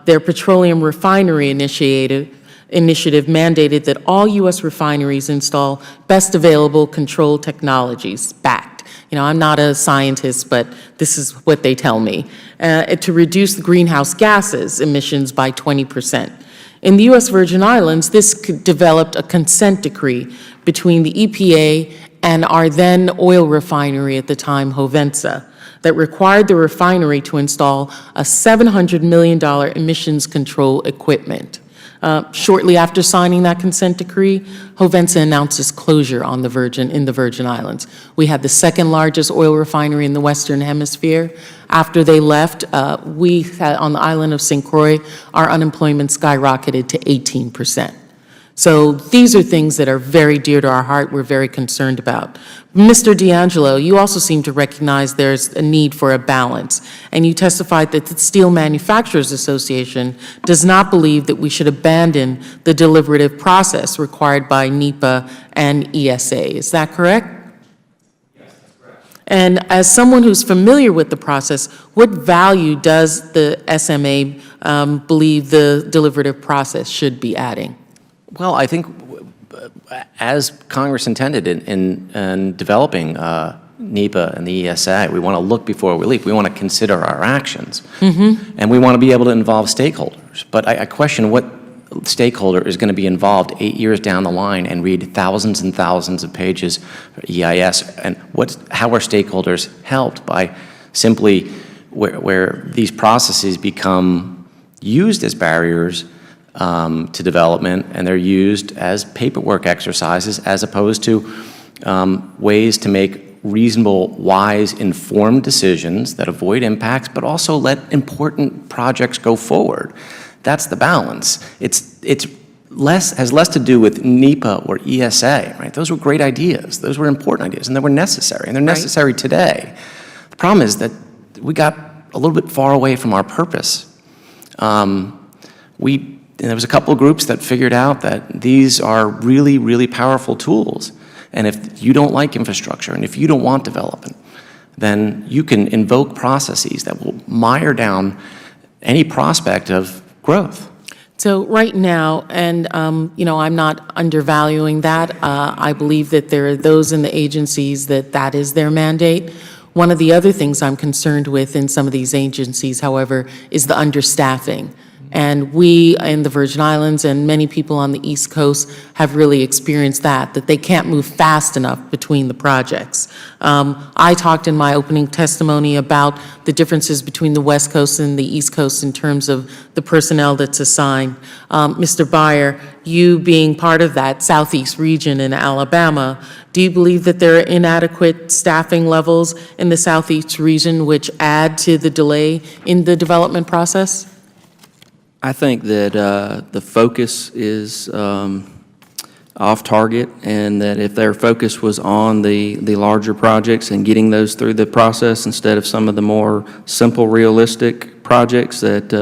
their petroleum refinery initiative mandated that all U.S. refineries install best available control technologies, BACT. I'm not a scientist, but this is what they tell me, to reduce the greenhouse gases emissions by 20%. In the U.S. Virgin Islands, this developed a consent decree between the EPA and our then oil refinery at the time, Hovensa, that required the refinery to install a $700 million emissions control equipment. Shortly after signing that consent decree, Hovensa announced its closure in the Virgin Islands. We had the second largest oil refinery in the Western Hemisphere. After they left, we had, on the island of St. Croix, our unemployment skyrocketed to 18%. So these are things that are very dear to our heart, we're very concerned about. Mr. D'Angelo, you also seem to recognize there's a need for a balance, and you testified that the Steel Manufacturers Association does not believe that we should abandon the deliberative process required by NEPA and ESA. Is that correct? Yes, that's correct. And as someone who's familiar with the process, what value does the SMA believe the deliberative process should be adding? Well, I think as Congress intended in developing NEPA and the ESA, we want to look before we leap. We want to consider our actions. And we want to be able to involve stakeholders. But I question what stakeholder is going to be involved 8 years down the line and read thousands and thousands of pages for EIS, and how are stakeholders helped by simply where these processes become used as barriers to development, and they're used as paperwork exercises as opposed to ways to make reasonable, wise, informed decisions that avoid impacts, but also let important projects go forward. That's the balance. Has less to do with NEPA or ESA, right? Those were great ideas. Those were important ideas, and they were necessary, and they're necessary today. The problem is that we got a little bit far away from our purpose. There was a couple of groups that figured out that these are really, really powerful tools. And if you don't like infrastructure and if you don't want development, then you can invoke processes that will mire down any prospect of growth. So right now, and, I'm not undervaluing that. I believe that there are those in the agencies that is their mandate. One of the other things I'm concerned with in some of these agencies, however, is the understaffing. And we in the Virgin Islands and many people on the East Coast have really experienced that they can't move fast enough between the projects. I talked in my opening testimony about the differences between the West Coast and the East Coast in terms of the personnel that's assigned. Mr. Byer, you being part of that Southeast region in Alabama, do you believe that there are inadequate staffing levels in the Southeast region which add to the delay in the development process? I think that the focus is off target, and that if their focus was on the larger projects and getting those through the process instead of some of the more simple, realistic projects that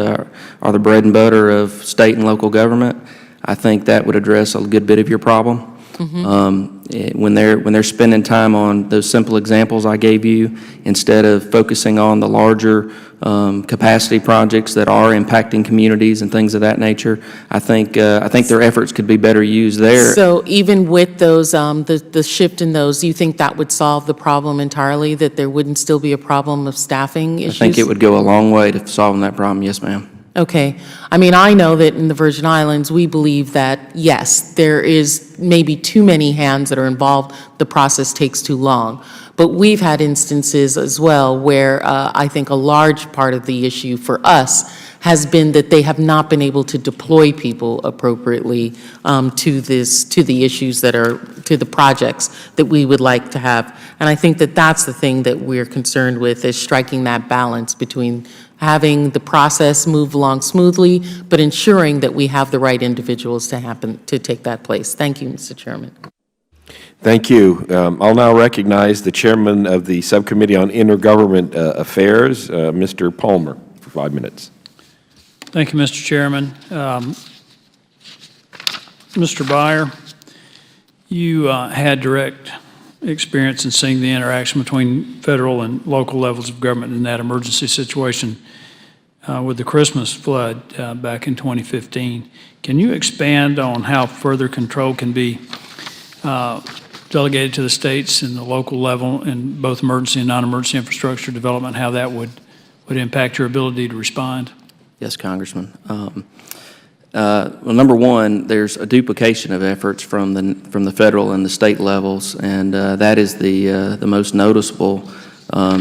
are the bread and butter of state and local government, I think that would address a good bit of your problem. When they're spending time on those simple examples I gave you, instead of focusing on the larger capacity projects that are impacting communities and things of that nature, I think their efforts could be better used there. So even with those, the shift in those, do you think that would solve the problem entirely, that there wouldn't still be a problem of staffing issues? I think it would go a long way to solving that problem, yes, ma'am. Okay. I mean, I know that in the Virgin Islands, we believe that, yes, there is maybe too many hands that are involved, the process takes too long. But we've had instances as well where I think a large part of the issue for us has been that they have not been able to deploy people appropriately to the issues that are, to the projects that we would like to have. And I think that that's the thing that we're concerned with, is striking that balance between having the process move along smoothly, but ensuring that we have the right individuals to take that place. Thank you, Mr. Chairman. Thank you. I'll now recognize the chairman of the Subcommittee on Intergovernment Affairs, Mr. Palmer, for 5 minutes. Thank you, Mr. Chairman. Mr. Byer, you had direct experience in seeing the interaction between federal and local levels of government in that emergency situation with the Christmas flood back in 2015. Can you expand on how further control can be delegated to the states and the local level in both emergency and non-emergency infrastructure development, how that would impact your ability to respond? Yes, Congressman. Well, number one, there's a duplication of efforts from the federal and the state levels, and that is the most noticeable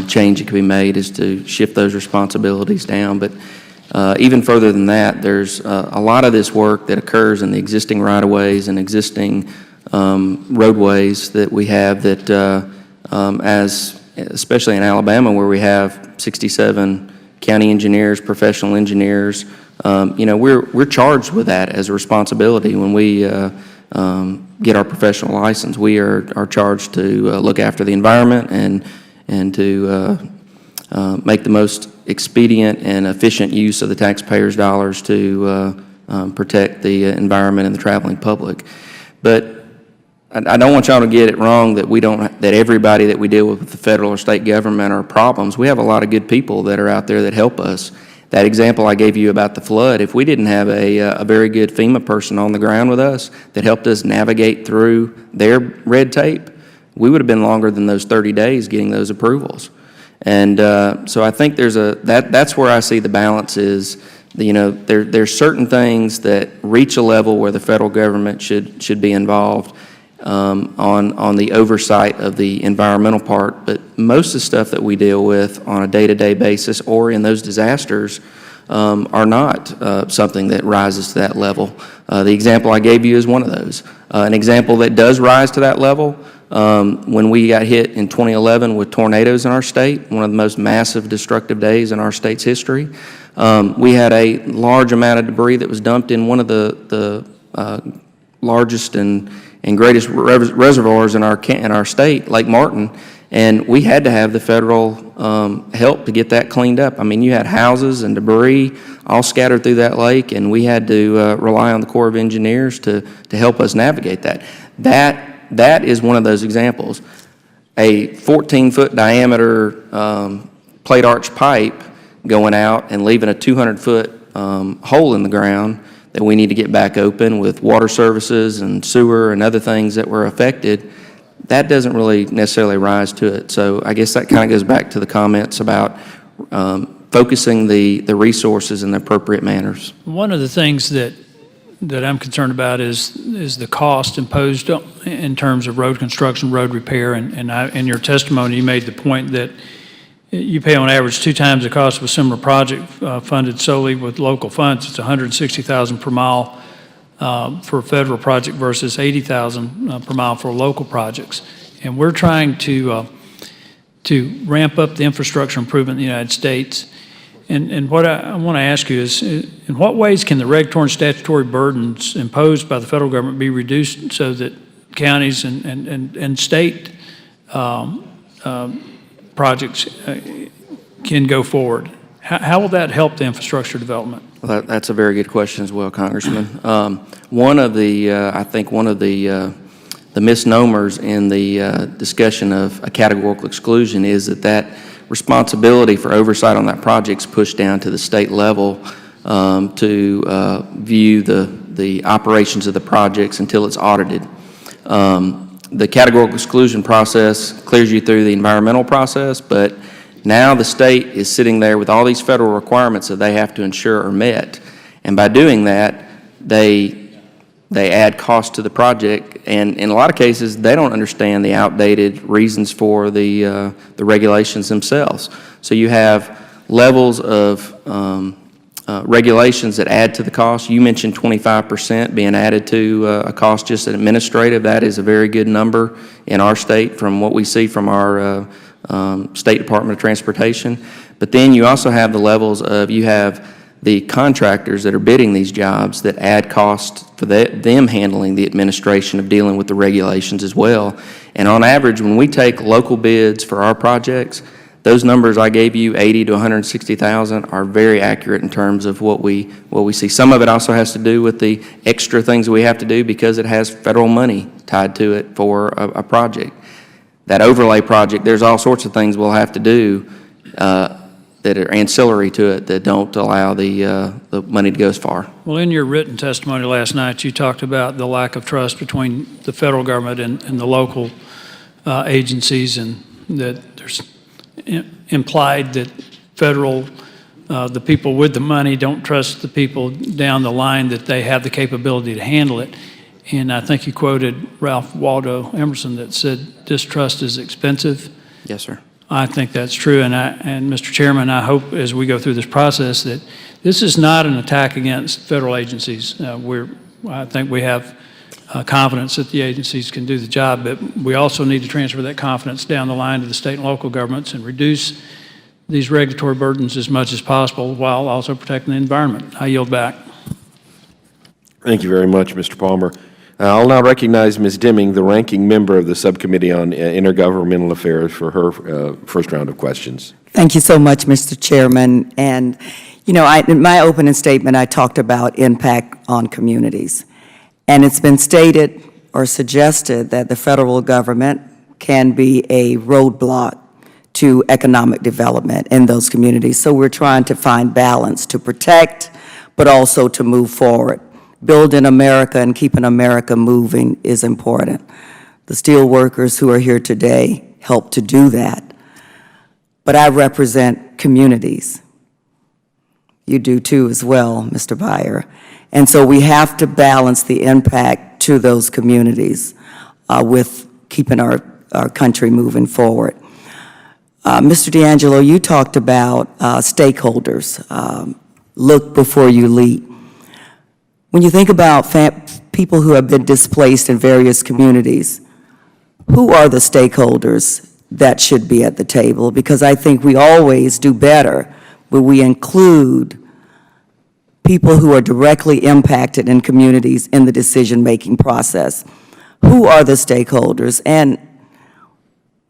change that can be made, is to shift those responsibilities down. But even further than that, there's a lot of this work that occurs in the existing right-of-ways and existing roadways that we have that, especially in Alabama, where we have 67 county engineers, professional engineers, we're charged with that as a responsibility. When we get our professional license, we are charged to look after the environment and to make the most expedient and efficient use of the taxpayers' dollars to protect the environment and the traveling public. But I don't want y'all to get it wrong that everybody that we deal with the federal or state government are problems. We have a lot of good people that are out there that help us. That example I gave you about the flood, if we didn't have a very good FEMA person on the ground with us that helped us navigate through their red tape, we would have been longer than those 30 days getting those approvals. And so I think that's where I see the balance is, there's certain things that reach a level where the federal government should be involved on the oversight of the environmental part, but most of the stuff that we deal with on a day-to-day basis or in those disasters are not something that rises to that level. The example I gave you is one of those. An example that does rise to that level, when we got hit in 2011 with tornadoes in our state, one of the most massive destructive days in our state's history, we had a large amount of debris that was dumped in one of the largest and greatest reservoirs in our state, Lake Martin, and we had to have the federal help to get that cleaned up. I mean, you had houses and debris all scattered through that lake, and we had to rely on the Corps of Engineers to help us navigate that. That is one of those examples. A 14-foot diameter plate arch pipe going out and leaving a 200-foot hole in the ground that we need to get back open with water services and sewer and other things that were affected, that doesn't really necessarily rise to it. So I guess that kind of goes back to the comments about focusing the resources in the appropriate manners. One of the things that I'm concerned about is the cost imposed in terms of road construction, road repair, and in your testimony, you made the point that you pay on average 2 times the cost of a similar project funded solely with local funds. It's $160,000 per mile for a federal project versus $80,000 per mile for local projects. And we're trying to ramp up the infrastructure improvement in the United States. And what I want to ask you is, in what ways can the regulatory and statutory burdens imposed by the federal government be reduced so that counties and state projects can go forward? How will that help the infrastructure development? Well, that's a very good question as well, Congressman. One of the, I think one of the misnomers in the discussion of a categorical exclusion is that responsibility for oversight on that project's pushed down to the state level to view the operations of the projects until it's audited. The categorical exclusion process clears you through the environmental process, but now the state is sitting there with all these federal requirements that they have to ensure are met. And by doing that, they add cost to the project, and in a lot of cases, they don't understand the outdated reasons for the regulations themselves. So you have levels of regulations that add to the cost. You mentioned 25% being added to a cost just administrative. That is a very good number in our state from what we see from our State Department of Transportation. But then you also have the levels of, you have the contractors that are bidding these jobs that add cost for them handling the administration of dealing with the regulations as well. And on average, when we take local bids for our projects, those numbers I gave you, 80 to 160,000, are very accurate in terms of what we see. Some of it also has to do with the extra things we have to do because it has federal money tied to it for a project. That overlay project, there's all sorts of things we'll have to do that are ancillary to it that don't allow the money to go as far. Well, in your written testimony last night, you talked about the lack of trust between the federal government and the local agencies, and that there's implied that the people with the money don't trust the people down the line, that they have the capability to handle it. And I think you quoted Ralph Waldo Emerson that said, distrust is expensive. Yes, sir. I think that's true, and Mr. Chairman, I hope as we go through this process that this is not an attack against federal agencies. I think we have confidence that the agencies can do the job, but we also need to transfer that confidence down the line to the state and local governments and reduce these regulatory burdens as much as possible while also protecting the environment. I yield back. Thank you very much, Mr. Palmer. I'll now recognize Ms. Deming, the ranking member of the Subcommittee on Intergovernmental Affairs, for her first round of questions. Thank you so much, Mr. Chairman. And, you know, in my opening statement, I talked about impact on communities. And it's been stated or suggested that the federal government can be a roadblock to economic development in those communities. So we're trying to find balance to protect, but also to move forward. Building America and keeping America moving is important. The steel workers who are here today help to do that. But I represent communities. You do too as well, Mr. Byer. And so we have to balance the impact to those communities with keeping our country moving forward. Mr. D'Angelo, you talked about stakeholders. Look before you leap. When you think about people who have been displaced in various communities, who are the stakeholders that should be at the table? Because I think we always do better when we include people who are directly impacted in communities in the decision-making process. Who are the stakeholders, and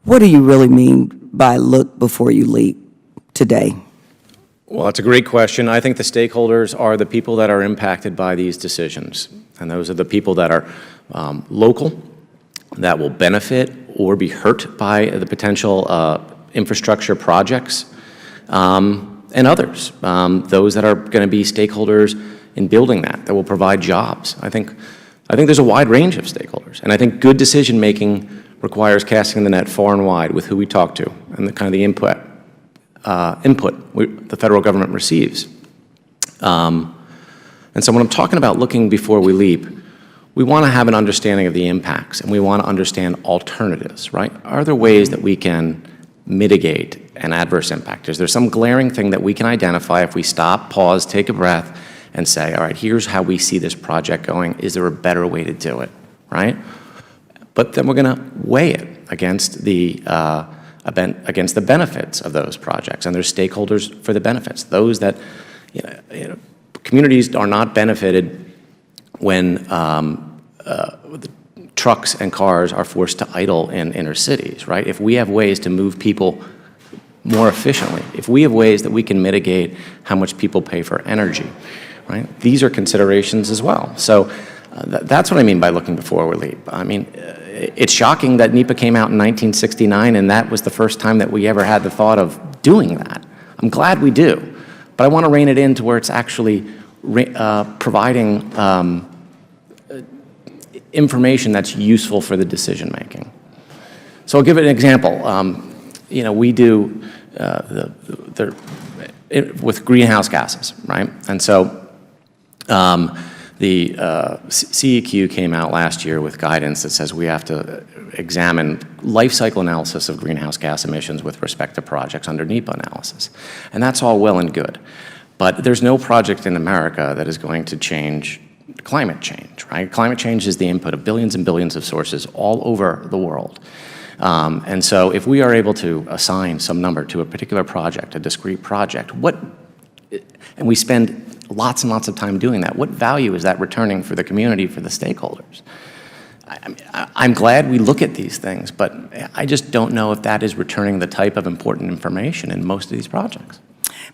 what do you really mean by look before you leap today? Well, that's a great question. I think the stakeholders are the people that are impacted by these decisions. And those are the people that are local, that will benefit or be hurt by the potential infrastructure projects, and others. Those that are going to be stakeholders in building that will provide jobs. I think there's a wide range of stakeholders, and I think good decision-making requires casting the net far and wide with who we talk to and the kind of the input the federal government receives. And so when I'm talking about looking before we leap, we want to have an understanding of the impacts, and we want to understand alternatives, right? Are there ways that we can mitigate an adverse impact? Is there some glaring thing that we can identify if we stop, pause, take a breath, and say, all right, here's how we see this project going. Is there a better way to do it, right? But then we're going to weigh it against the benefits of those projects, and there's stakeholders for the benefits. Those that, communities are not benefited when trucks and cars are forced to idle in inner cities, right? If we have ways to move people more efficiently, if we have ways that we can mitigate how much people pay for energy, right? These are considerations as well. So that's what I mean by looking before we leap. I mean, it's shocking that NEPA came out in 1969 and that was the first time that we ever had the thought of doing that. I'm glad we do, but I want to rein it in to where it's actually providing information that's useful for the decision-making. So I'll give it an example. We do with greenhouse gases, right? And so the CEQ came out last year with guidance that says we have to examine life cycle analysis of greenhouse gas emissions with respect to projects under NEPA analysis. And that's all well and good. But there's no project in America that is going to change climate change, right? Climate change is the input of billions and billions of sources all over the world. And so if we are able to assign some number to a particular project, a discrete project, and we spend lots and lots of time doing that, what value is that returning for the community, for the stakeholders? I'm glad we look at these things, but I just don't know if that is returning the type of important information in most of these projects.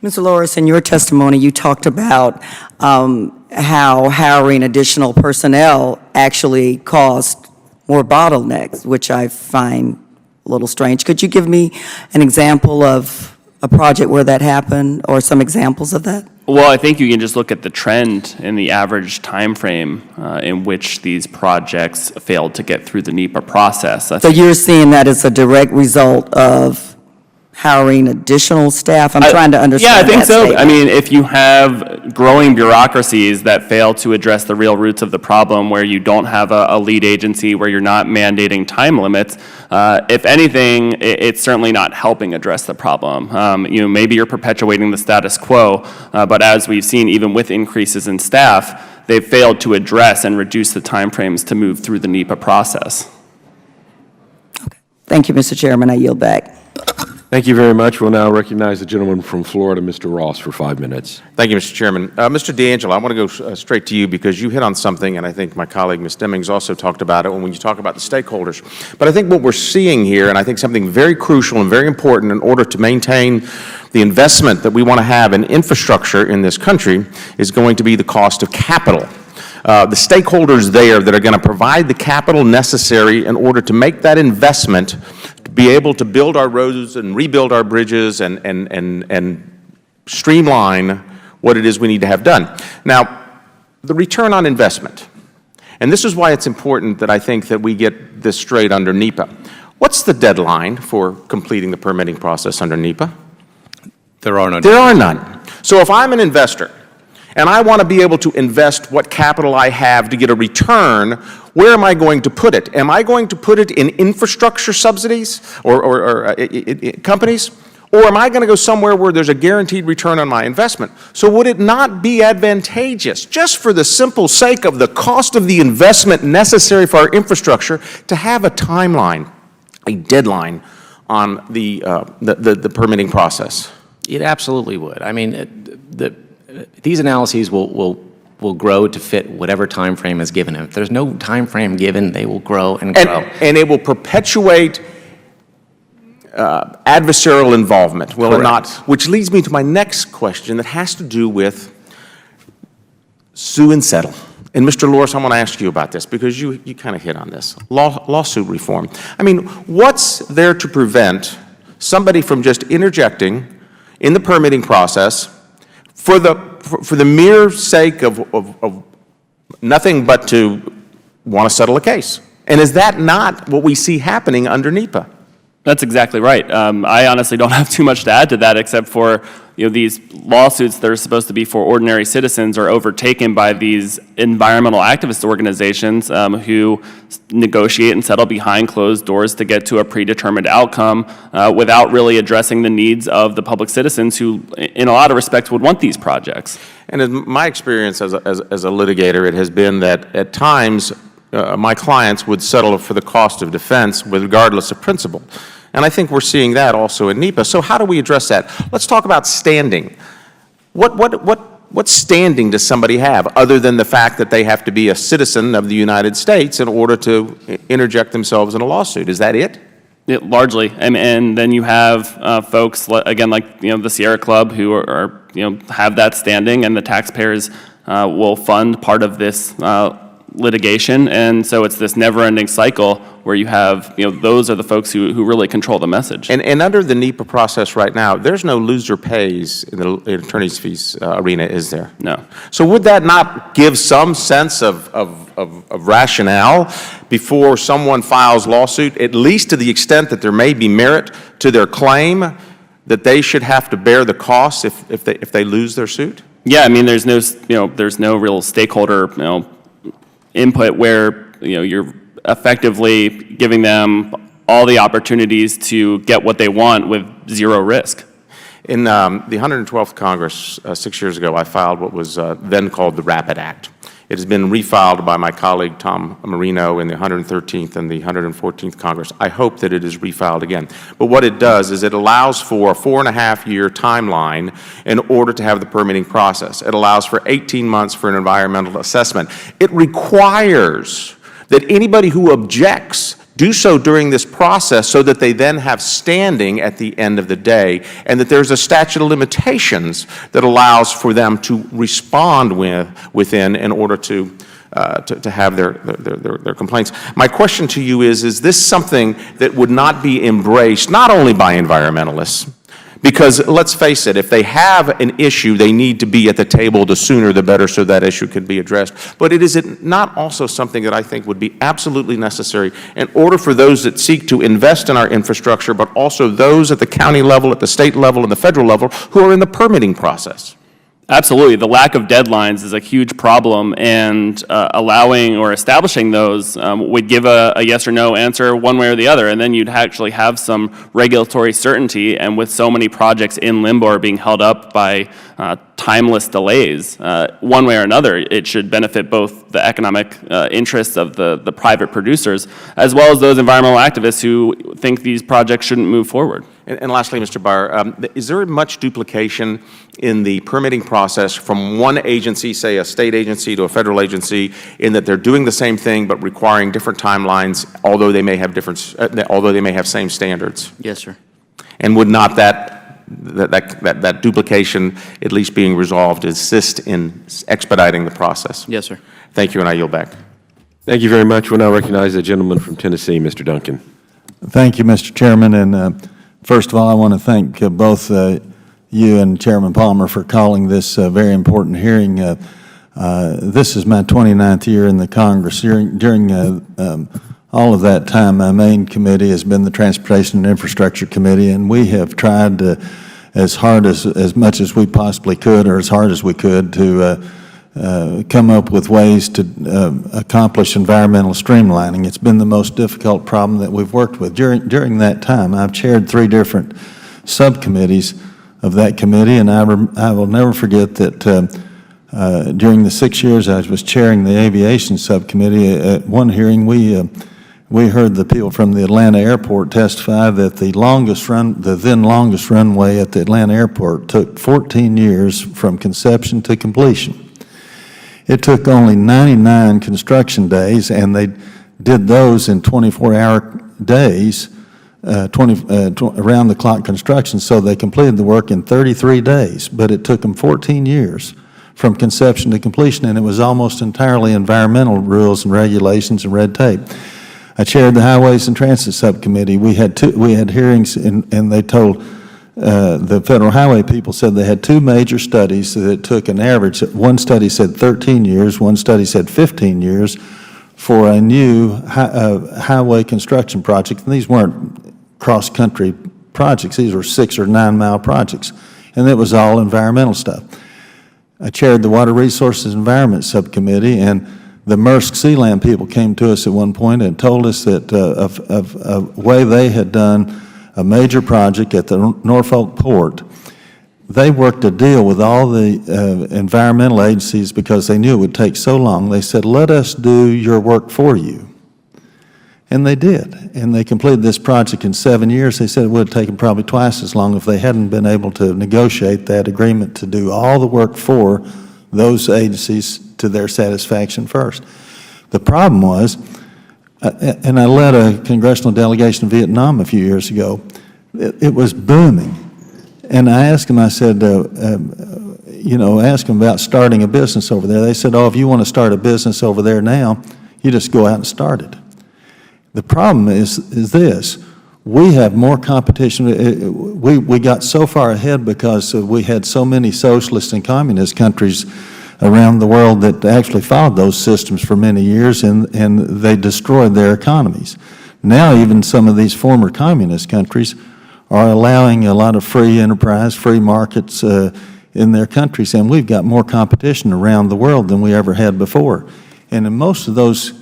Mr. Loris, in your testimony, you talked about how hiring additional personnel actually caused more bottlenecks, which I find a little strange. Could you give me an example of a project where that happened, or some examples of that? Well, I think you can just look at the trend in the average time frame in which these projects failed to get through the NEPA process. So you're seeing that as a direct result of hiring additional staff? I'm trying to understand. Yeah, I think that so. statement. I mean, if you have growing bureaucracies that fail to address the real roots of the problem, where you don't have a lead agency, where you're not mandating time limits, if anything, it's certainly not helping address the problem. Maybe you're perpetuating the status quo, but as we've seen, even with increases in staff, they've failed to address and reduce the timeframes to move through the NEPA process. Okay. Thank you, Mr. Chairman. I yield back. Thank you very much. We'll now recognize the gentleman from Florida, Mr. Ross, for 5 minutes. Thank you, Mr. Chairman. Mr. D'Angelo, I want to go straight to you because you hit on something, and I think my colleague, Ms. Demings, also talked about it when you talk about the stakeholders. But I think what we're seeing here, and I think something very crucial and very important in order to maintain the investment that we want to have in infrastructure in this country, is going to be the cost of capital. The stakeholders there that are going to provide the capital necessary in order to make that investment, to be able to build our roads and rebuild our bridges and streamline what it is we need to have done. Now, the return on investment, and this is why it's important that I think that we get this straight under NEPA. What's the deadline for completing the permitting process under NEPA? There are none. There are none. So if I'm an investor, and I want to be able to invest what capital I have to get a return, where am I going to put it? Am I going to put it in infrastructure subsidies or companies? Or am I going to go somewhere where there's a guaranteed return on my investment? So would it not be advantageous, just for the simple sake of the cost of the investment necessary for our infrastructure, to have a timeline, a deadline on the permitting process? It absolutely would. I mean, these analyses will grow to fit whatever time frame is given. If there's no time frame given, they will grow and grow. And it will perpetuate adversarial involvement, will it not? Which leads me to my next question that has to do with sue and settle. And Mr. Loris, I want to ask you about this because you kind of hit on this. Lawsuit reform. I mean, what's there to prevent somebody from just interjecting in the permitting process for the for the mere sake of nothing but to want to settle a case. And is that not what we see happening under NEPA? That's exactly right. I honestly don't have too much to add to that, except for, these lawsuits that are supposed to be for ordinary citizens are overtaken by these environmental activist organizations who negotiate and settle behind closed doors to get to a predetermined outcome without really addressing the needs of the public citizens who, in a lot of respects, would want these projects. And in my experience as a litigator, it has been that at times my clients would settle for the cost of defense regardless of principle. And I think we're seeing that also in NEPA. So how do we address that? Let's talk about standing. What standing does somebody have other than the fact that they have to be a citizen of the United States in order to interject themselves in a lawsuit? Is that it? Largely, and then you have folks again like the Sierra Club who are have that standing, and the taxpayers will fund part of this litigation, and so it's this never-ending cycle where you have those are the folks who really control the message. And under the NEPA process right now, there's no loser pays in the attorney's fees arena, is there? No. So would that not give some sense of rationale before someone files lawsuit, at least to the extent that there may be merit to their claim, that they should have to bear the costs if they lose their suit? Yeah, I mean, there's no real stakeholder input where you're effectively giving them all the opportunities to get what they want with zero risk. In the 112th Congress 6 years ago, I filed what was then called the RAPID Act. It has been refiled by my colleague Tom Marino in the 113th and the 114th Congress. I hope that it is refiled again. But what it does is it allows for a 4.5-year timeline in order to have the permitting process. It allows for 18 months for an environmental assessment. It requires that anybody who objects do so during this process so that they then have standing at the end of the day, and that there's a statute of limitations that allows for them to respond within in order to have their complaints. My question to you is this something that would not be embraced not only by environmentalists, because let's face it, if they have an issue, they need to be at the table, the sooner the better, so that issue can be addressed. But it is not also something that I think would be absolutely necessary in order for those that seek to invest in our infrastructure, but also those at the county level, at the state level, and the federal level who are in the permitting process? Absolutely. The lack of deadlines is a huge problem, and allowing or establishing those would give a yes or no answer one way or the other, and then you'd actually have some regulatory certainty. And with so many projects in limbo or being held up by timeless delays, one way or another, it should benefit both the economic interests of the private producers as well as those environmental activists who think these projects shouldn't move forward. And lastly, Mr. Barr, is there much duplication in the permitting process from one agency, say a state agency to a federal agency, in that they're doing the same thing but requiring different timelines, although they may have same standards? Yes, sir. And would not that duplication, at least being resolved, assist in expediting the process? Yes, sir. Thank you, and I yield back. Thank you very much. We'll now recognize the gentleman from Tennessee, Mr. Duncan. Thank you, Mr. Chairman, and first of all, I want to thank both you and Chairman Palmer for calling this very important hearing. This is my 29th year in the Congress. During all of that time, my main committee has been the Transportation and Infrastructure Committee, and we have tried as much as we possibly could, or as hard as we could, to come up with ways to accomplish environmental streamlining. It's been the most difficult problem that we've worked with. During that time, I've chaired 3 different subcommittees of that committee, and I will never forget that during the 6 years I was chairing the aviation subcommittee, at one hearing we heard the people from the Atlanta airport testify that the then longest runway at the Atlanta airport took 14 years from conception to completion. It took only 99 construction days, and they did those in 24-hour days, around-the-clock construction, so they completed the work in 33 days. But it took them 14 years from conception to completion, and it was almost entirely environmental rules and regulations and red tape. I chaired the Highways and Transit Subcommittee. We had hearings, and they told the Federal Highway people said they had two major studies that took an average. One study said 13 years, one study said 15 years for a new highway construction project. And these weren't cross-country projects. These were 6 or 9 mile projects. And it was all environmental stuff. I chaired the Water Resources and Environment Subcommittee, and the Maersk Sealand people came to us at one point and told us that of a way they had done a major project at the Norfolk Port. They worked a deal with all the environmental agencies because they knew it would take so long. They said, let us do your work for you. And they did. And they completed this project in 7 years. They said it would have taken probably twice as long if they hadn't been able to negotiate that agreement to do all the work for those agencies to their satisfaction first. The problem was, and I led a congressional delegation to Vietnam a few years ago, it was booming. And I asked them, I said, ask them about starting a business over there. They said, oh, if you want to start a business over there now, you just go out and start it. The problem is this. We have more competition. We got so far ahead because we had so many socialist and communist countries around the world that actually followed those systems for many years, and they destroyed their economies. Now even some of these former communist countries are allowing a lot of free enterprise, free markets in their countries, and we've got more competition around the world than we ever had before. And in most of those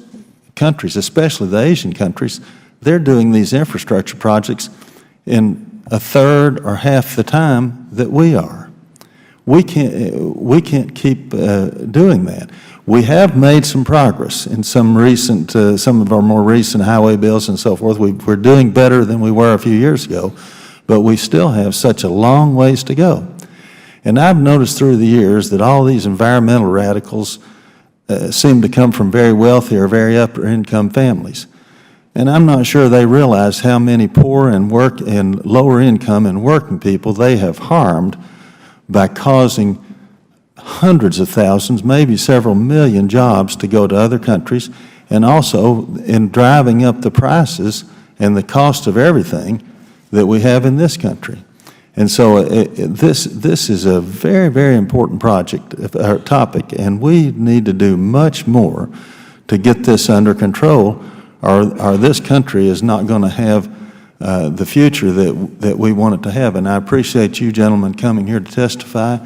countries, especially the Asian countries, they're doing these infrastructure projects in a third or half the time that we are. We can't keep doing that. We have made some progress in some of our more recent highway bills and so forth. We're doing better than we were a few years ago, but we still have such a long ways to go. And I've noticed through the years that all these environmental radicals seem to come from very wealthy or very upper income families. And I'm not sure they realize how many poor and lower income and working people they have harmed by causing hundreds of thousands, maybe several million jobs to go to other countries, and also in driving up the prices and the cost of everything that we have in this country. And so this is a very, very important topic, and we need to do much more to get this under control, or this country is not going to have the future that we want it to have. And I appreciate you gentlemen coming here to testify.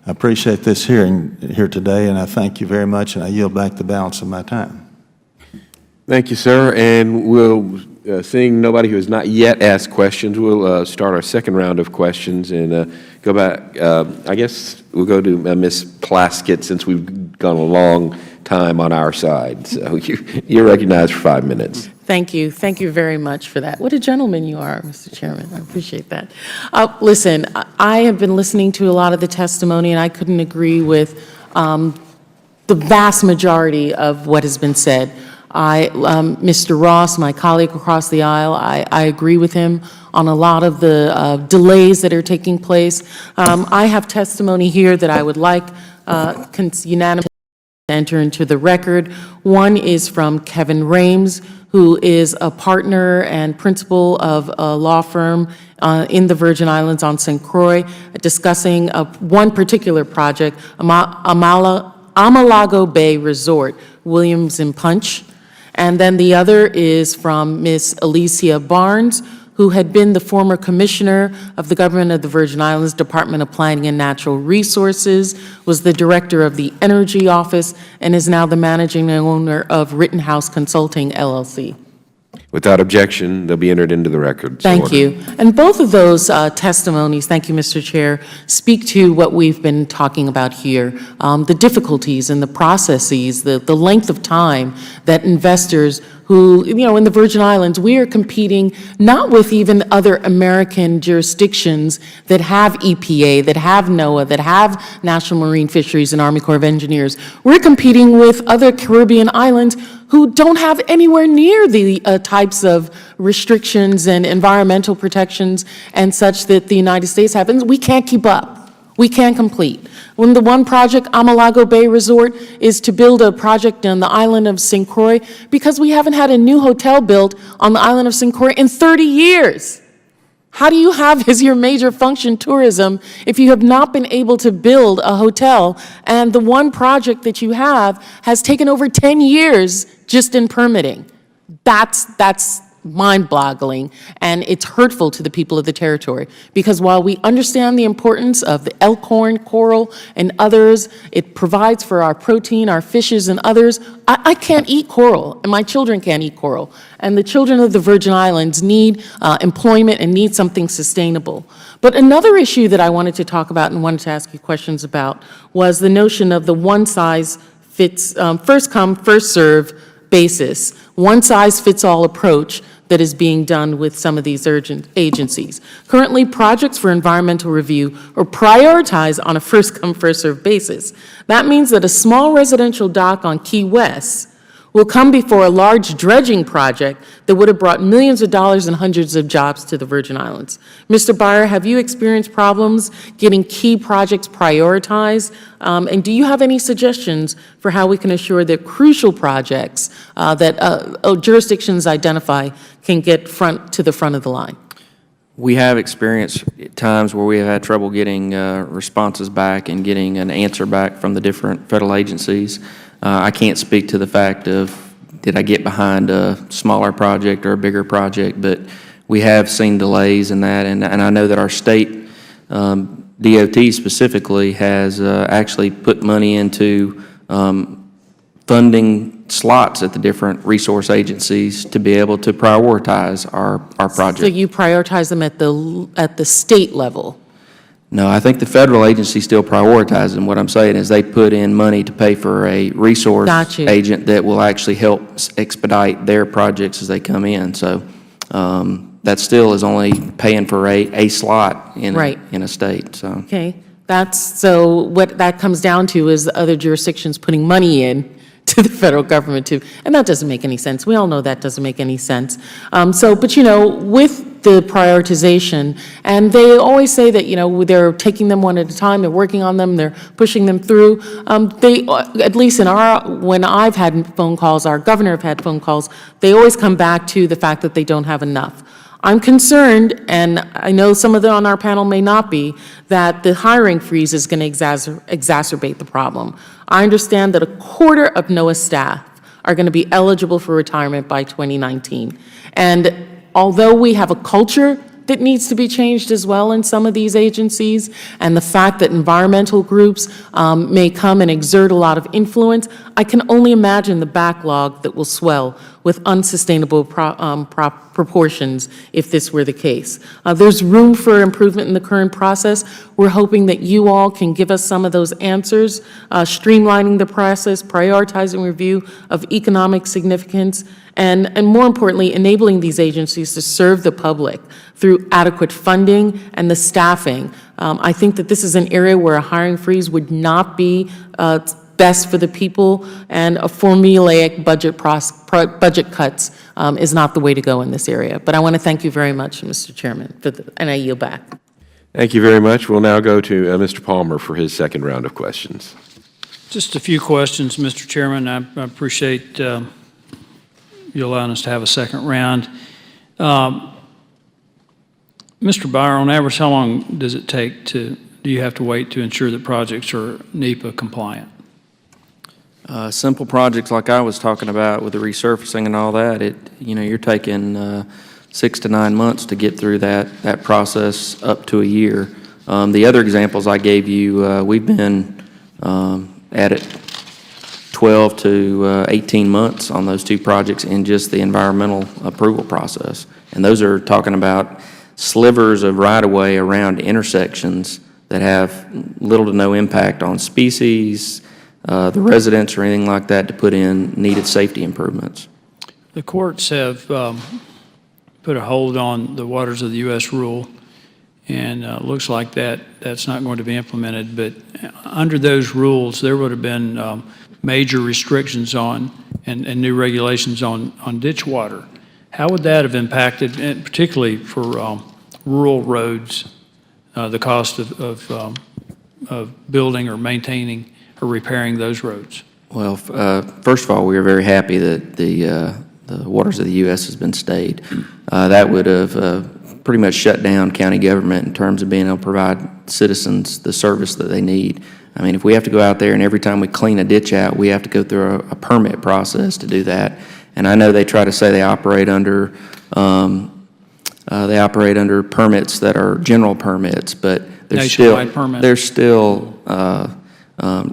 I appreciate this hearing here today, and I thank you very much, and I yield back the balance of my time. Thank you, sir. And we'll, seeing nobody who has not yet asked questions, we'll start our second round of questions and go back. I guess we'll go to Ms. Plaskett, since we've gone a long time on our side. So you're recognized for 5 minutes. Thank you. Thank you very much for that. What a gentleman you are, Mr. Chairman. I appreciate that. Listen, I have been listening to a lot of the testimony, and I couldn't agree with the vast majority of what has been said. Mr. Ross, my colleague across the aisle, I agree with him on a lot of the delays that are taking place. I have testimony here that I would like unanimously to enter into the record. One is from Kevin Rames, who is a partner and principal of a law firm in the Virgin Islands on St. Croix, discussing one particular project, Amalago Bay Resort, Williams and Punch. And then the other is from Ms. Alicia Barnes, who had been the former commissioner of the Government of the Virgin Islands Department of Planning and Natural Resources, was the director of the Energy Office, and is now the managing owner of Rittenhouse Consulting, LLC. Without objection, they'll be entered into the record. Thank you. And both of those testimonies, thank you, Mr. Chair, speak to what we've been talking about here, the difficulties and the processes, the length of time that investors who, in the Virgin Islands, we are competing not with even other American jurisdictions that have EPA, that have NOAA, that have National Marine Fisheries and Army Corps of Engineers. We're competing with other Caribbean islands who don't have anywhere near the types of restrictions and environmental protections and such that the United States have. And we can't keep up. We can't complete. When the one project, Amalago Bay Resort, is to build a project on the island of St. Croix because we haven't had a new hotel built on the island of St. Croix in 30 years. How do you have as your major function tourism if you have not been able to build a hotel and the one project that you have has taken over 10 years just in permitting? That's mind-boggling, and it's hurtful to the people of the territory. Because while we understand the importance of the elkhorn, coral, and others, it provides for our protein, our fishes, and others. I can't eat coral, and my children can't eat coral. And the children of the Virgin Islands need employment and need something sustainable. But another issue that I wanted to talk about and wanted to ask you questions about was the notion of the one-size-fits, first-come, first-served basis, one-size-fits-all approach that is being done with some of these urgent agencies. Currently, projects for environmental review are prioritized on a first-come, first-served basis. That means that a small residential dock on Key West will come before a large dredging project that would have brought millions of dollars and hundreds of jobs to the Virgin Islands. Mr. Beyer, have you experienced problems getting key projects prioritized? And do you have any suggestions for how we can assure that crucial projects that jurisdictions identify can get to the front of the line? We have experienced times where we have had trouble getting responses back and getting an answer back from the different federal agencies. I can't speak to the fact of did I get behind a smaller project or a bigger project, but we have seen delays in that, and I know that our state DOT specifically has actually put money into funding slots at the different resource agencies to be able to prioritize our project. So you prioritize them at the state level? No, I think the federal agency still prioritizes them. What I'm saying is they put in money to pay for a resource Got you. agent that will actually help expedite their projects as they come in. So that still is only paying for a slot in Right. in a state, so. Okay, so what that comes down to is the other jurisdictions putting money in to the federal government too, and that doesn't make any sense. We all know that doesn't make any sense. But with the prioritization, and they always say that, they're taking them one at a time, they're working on them, they're pushing them through. They, at least when I've had phone calls, our governor have had phone calls, they always come back to the fact that they don't have enough. I'm concerned, and I know some of them on our panel may not be, that the hiring freeze is going to exacerbate the problem. I understand that a quarter of NOAA staff are going to be eligible for retirement by 2019. And although we have a culture that needs to be changed as well in some of these agencies, and the fact that environmental groups may come and exert a lot of influence, I can only imagine the backlog that will swell with unsustainable proportions if this were the case. There's room for improvement in the current process. We're hoping that you all can give us some of those answers, streamlining the process, prioritizing review of economic significance, and more importantly, enabling these agencies to serve the public through adequate funding and the staffing. I think that this is an area where a hiring freeze would not be best for the people, and a formulaic budget cuts is not the way to go in this area. But I want to thank you very much, Mr. Chairman, and I yield back. Thank you very much. We'll now go to Mr. Palmer for his second round of questions. Just a few questions, Mr. Chairman. I appreciate you allowing us to have a second round. Mr. Beyer, on average, how long does it take do you have to wait to ensure that projects are NEPA compliant? Simple projects like I was talking about with the resurfacing and all that, you're taking 6 to 9 months to get through that process up to a year. The other examples I gave you, we've been at it 12 to 18 months on those two projects in just the environmental approval process. And those are talking about slivers of right-of-way around intersections that have little to no impact on species, the residents, or anything like that to put in needed safety improvements. The courts have put a hold on the Waters of the U.S. rule, and looks like that's not going to be implemented. But under those rules, there would have been major restrictions on and new regulations on ditch water. How would that have impacted, and particularly for rural roads, the cost of building or maintaining or repairing those roads? Well, first of all, we are very happy that the Waters of the U.S. has been stayed. That would have pretty much shut down county government in terms of being able to provide citizens the service that they need. I mean, if we have to go out there and every time we clean a ditch out, we have to go through a permit process to do that. And I know they try to say they operate under permits that are general permits, but Nationwide permit. there's still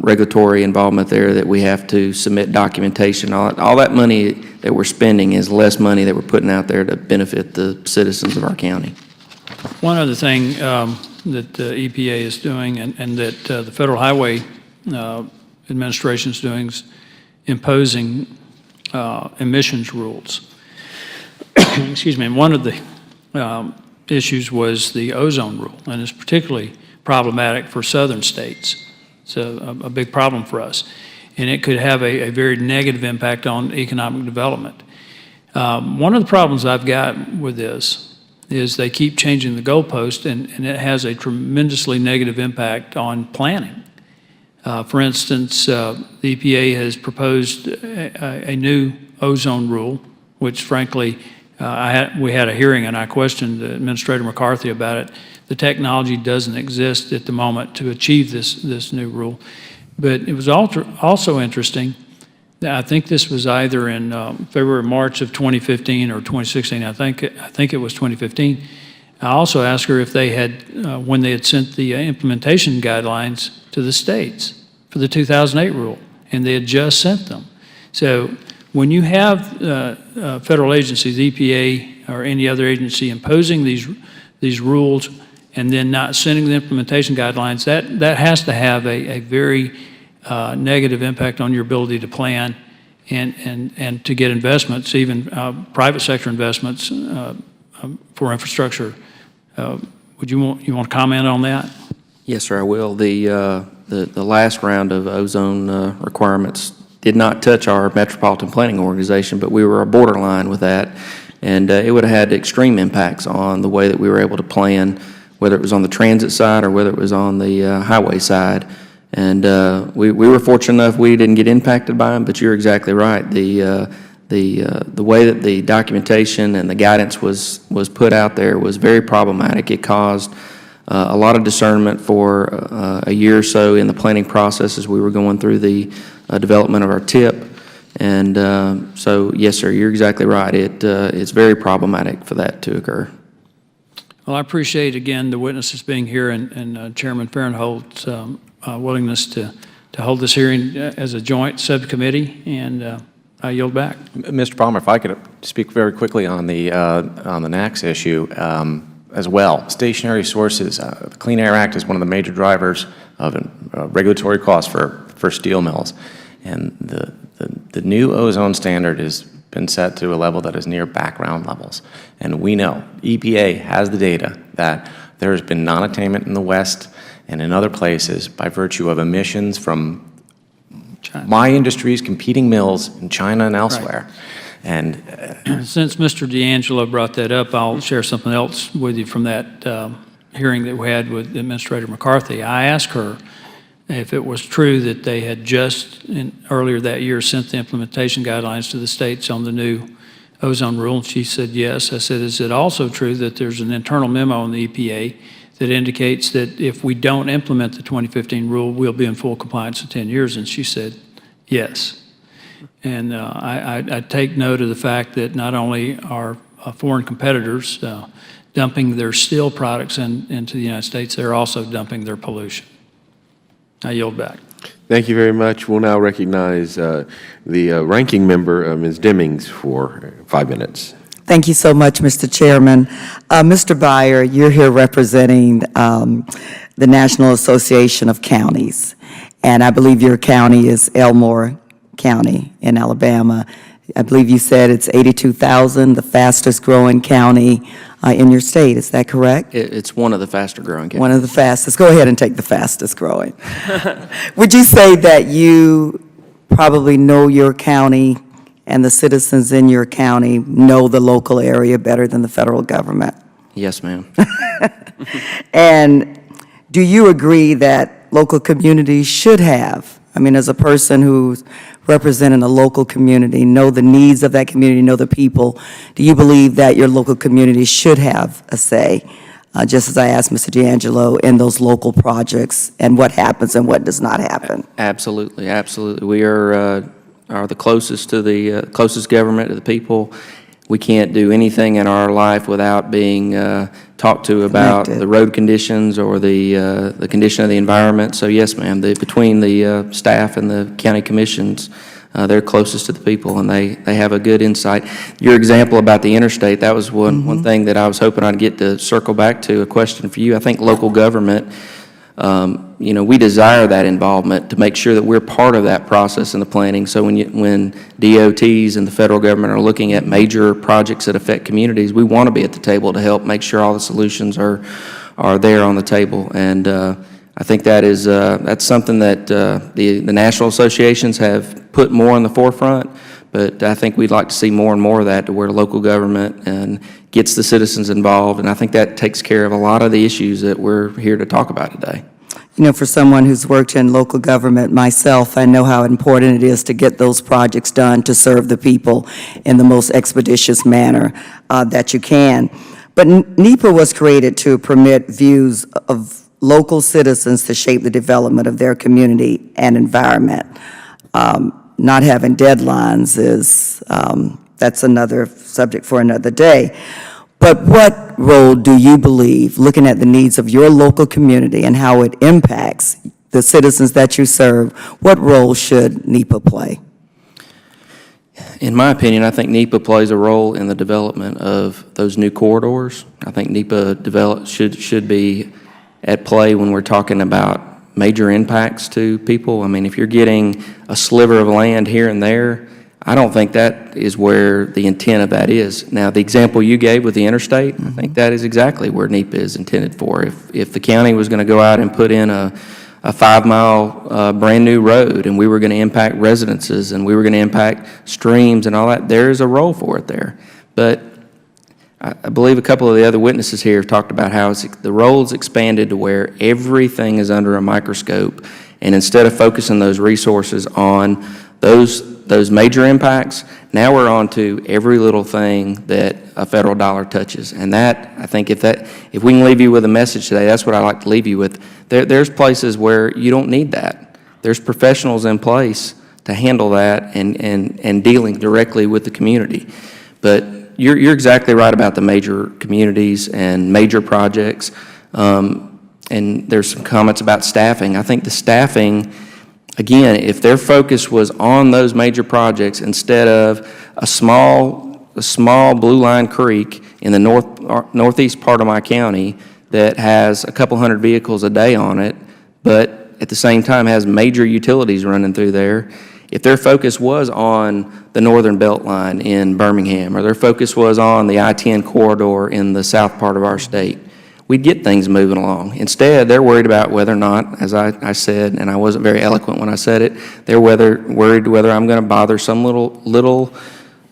regulatory involvement there that we have to submit documentation. All that money that we're spending is less money that we're putting out there to benefit the citizens of our county. One other thing that the EPA is doing and that the Federal Highway Administration is doing is imposing emissions rules. Excuse me. And one of the issues was the ozone rule, and it's particularly problematic for southern states. It's a big problem for us, and it could have a very negative impact on economic development. One of the problems I've got with this is they keep changing the goalpost, and it has a tremendously negative impact on planning. For instance, the EPA has proposed a new ozone rule, which frankly, we had a hearing and I questioned Administrator McCarthy about it. The technology doesn't exist at the moment to achieve this new rule. But it was also interesting that I think this was either in February, March of 2015 or 2016. I think it was 2015. I also asked her if they had, when they had sent the implementation guidelines to the states for the 2008 rule, and they had just sent them. So when you have federal agencies, EPA or any other agency imposing these rules and then not sending the implementation guidelines, that has to have a very negative impact on your ability to plan and to get investments, even private sector investments for infrastructure. Would you want to comment on that? Yes, sir, I will. The last round of ozone requirements did not touch our metropolitan planning organization, but we were a borderline with that, and it would have had extreme impacts on the way that we were able to plan, whether it was on the transit side or whether it was on the highway side. And we were fortunate enough we didn't get impacted by them, but you're exactly right. The way that the documentation and the guidance was put out there was very problematic. It caused a lot of discernment for a year or so in the planning process as we were going through the development of our TIP. And so, yes, sir, you're exactly right. It's very problematic for that to occur. Well, I appreciate, again, the witnesses being here and Chairman Farenthold's willingness to hold this hearing as a joint subcommittee, and I yield back. Mr. Palmer, if I could speak very quickly on the NAAQS issue as well. Stationary sources. The Clean Air Act is one of the major drivers of regulatory costs for steel mills, and the new ozone standard has been set to a level that is near background levels. And we know, EPA has the data that there has been non-attainment in the West and in other places by virtue of emissions from China. my industries, competing mills in China and elsewhere. Right. And since Mr. D'Angelo brought that up, I'll share something else with you from that hearing that we had with Administrator McCarthy. I asked her if it was true that they had just earlier that year sent the implementation guidelines to the states on the new ozone rule, and she said yes. I said, is it also true that there's an internal memo in the EPA that indicates that if we don't implement the 2015 rule, we'll be in full compliance in 10 years? And she said yes. And I take note of the fact that not only are foreign competitors dumping their steel products into the United States, they're also dumping their pollution. I yield back. Thank you very much. We'll now recognize the ranking member, Ms. Demings, for 5 minutes. Thank you so much, Mr. Chairman. Mr. Byer, you're here representing the National Association of Counties, and I believe your county is Elmore County in Alabama. I believe you said it's 82,000, the fastest growing county in your state. Is that correct? It's one of the faster growing counties. One of the fastest. Go ahead and take the fastest growing. Would you say that you probably know your county and the citizens in your county know the local area better than the federal government? Yes, ma'am. And do you agree that local communities should have, I mean, as a person who's representing a local community, know the needs of that community, know the people, do you believe that your local community should have a say, just as I asked Mr. D'Angelo, in those local projects and what happens and what does not happen? Absolutely, absolutely. We are the closest to the closest government to the people. We can't do anything in our life without being talked to about Connected. the road conditions or the condition of the environment. So yes, ma'am, between the staff and the county commissions, they're closest to the people, and they have a good insight. Your example about the interstate, that was one thing that I was hoping I'd get to circle back to, a question for you. I think local government, we desire that involvement to make sure that we're part of that process in the planning. So when DOTs and the federal government are looking at major projects that affect communities, we want to be at the table to help make sure all the solutions are there on the table. And I think that's something that the national associations have put more in the forefront. But I think we'd like to see more and more of that, to where local government and gets the citizens involved. And I think that takes care of a lot of the issues that we're here to talk about today. For someone who's worked in local government myself, I know how important it is to get those projects done to serve the people in the most expeditious manner that you can. But NEPA was created to permit views of local citizens to shape the development of their community and environment. Not having deadlines that's another subject for another day. But what role do you believe, looking at the needs of your local community and how it impacts the citizens that you serve, what role should NEPA play? In my opinion, I think NEPA plays a role in the development of those new corridors. I think NEPA should be at play when we're talking about major impacts to people. I mean, if you're getting a sliver of land here and there, I don't think that is where the intent of that is. Now, the example you gave with the interstate, I think that is exactly where NEPA is intended for. If the county was going to go out and put in a 5-mile brand-new road, and we were going to impact residences, and we were going to impact streams and all that, there is a role for it there. But I believe a couple of the other witnesses here have talked about how the role is expanded to where everything is under a microscope, and instead of focusing those resources on those major impacts, now we're on to every little thing that a federal dollar touches. And that, I think if we can leave you with a message today, that's what I like to leave you with. There's places where you don't need that. There's professionals in place to handle that and dealing directly with the community. But you're exactly right about the major communities and major projects. And there's some comments about staffing. I think the staffing, again, if their focus was on those major projects instead of a small Blue Line Creek in the northeast part of my county that has a couple hundred vehicles a day on it, but at the same time has major utilities running through there, if their focus was on the Northern Beltline in Birmingham, or their focus was on the I-10 corridor in the south part of our state, we'd get things moving along. Instead, they're worried about whether or not, as I said, and I wasn't very eloquent when I said it, they're worried whether I'm going to bother some little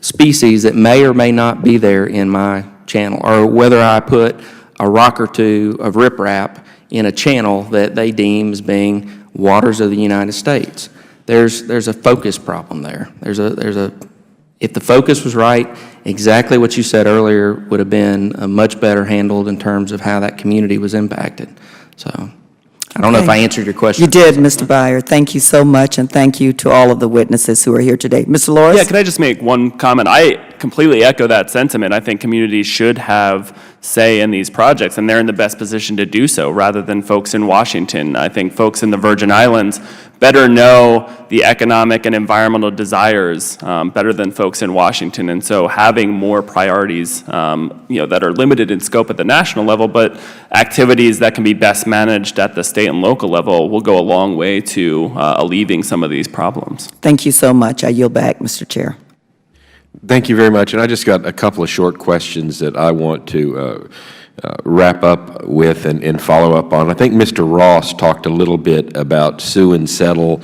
species that may or may not be there in my channel, or whether I put a rock or two of riprap in a channel that they deem as being waters of the United States. There's a focus problem there. If the focus was right, exactly what you said earlier would have been much better handled in terms of how that community was impacted. So I don't know if I answered your question. You did, Mr. Byer. Thank you so much, and thank you to all of the witnesses who are here today. Mr. Loris? Yeah, can I just make one comment? I completely echo that sentiment. I think communities should have say in these projects, and they're in the best position to do so rather than folks in Washington. I think folks in the Virgin Islands better know the economic and environmental desires better than folks in Washington. And so having more priorities that are limited in scope at the national level, but activities that can be best managed at the state and local level will go a long way to alleviating some of these problems. Thank you so much. I yield back, Mr. Chair. Thank you very much. And I just got a couple of short questions that I want to wrap up with and follow up on. I think Mr. Ross talked a little bit about sue and settle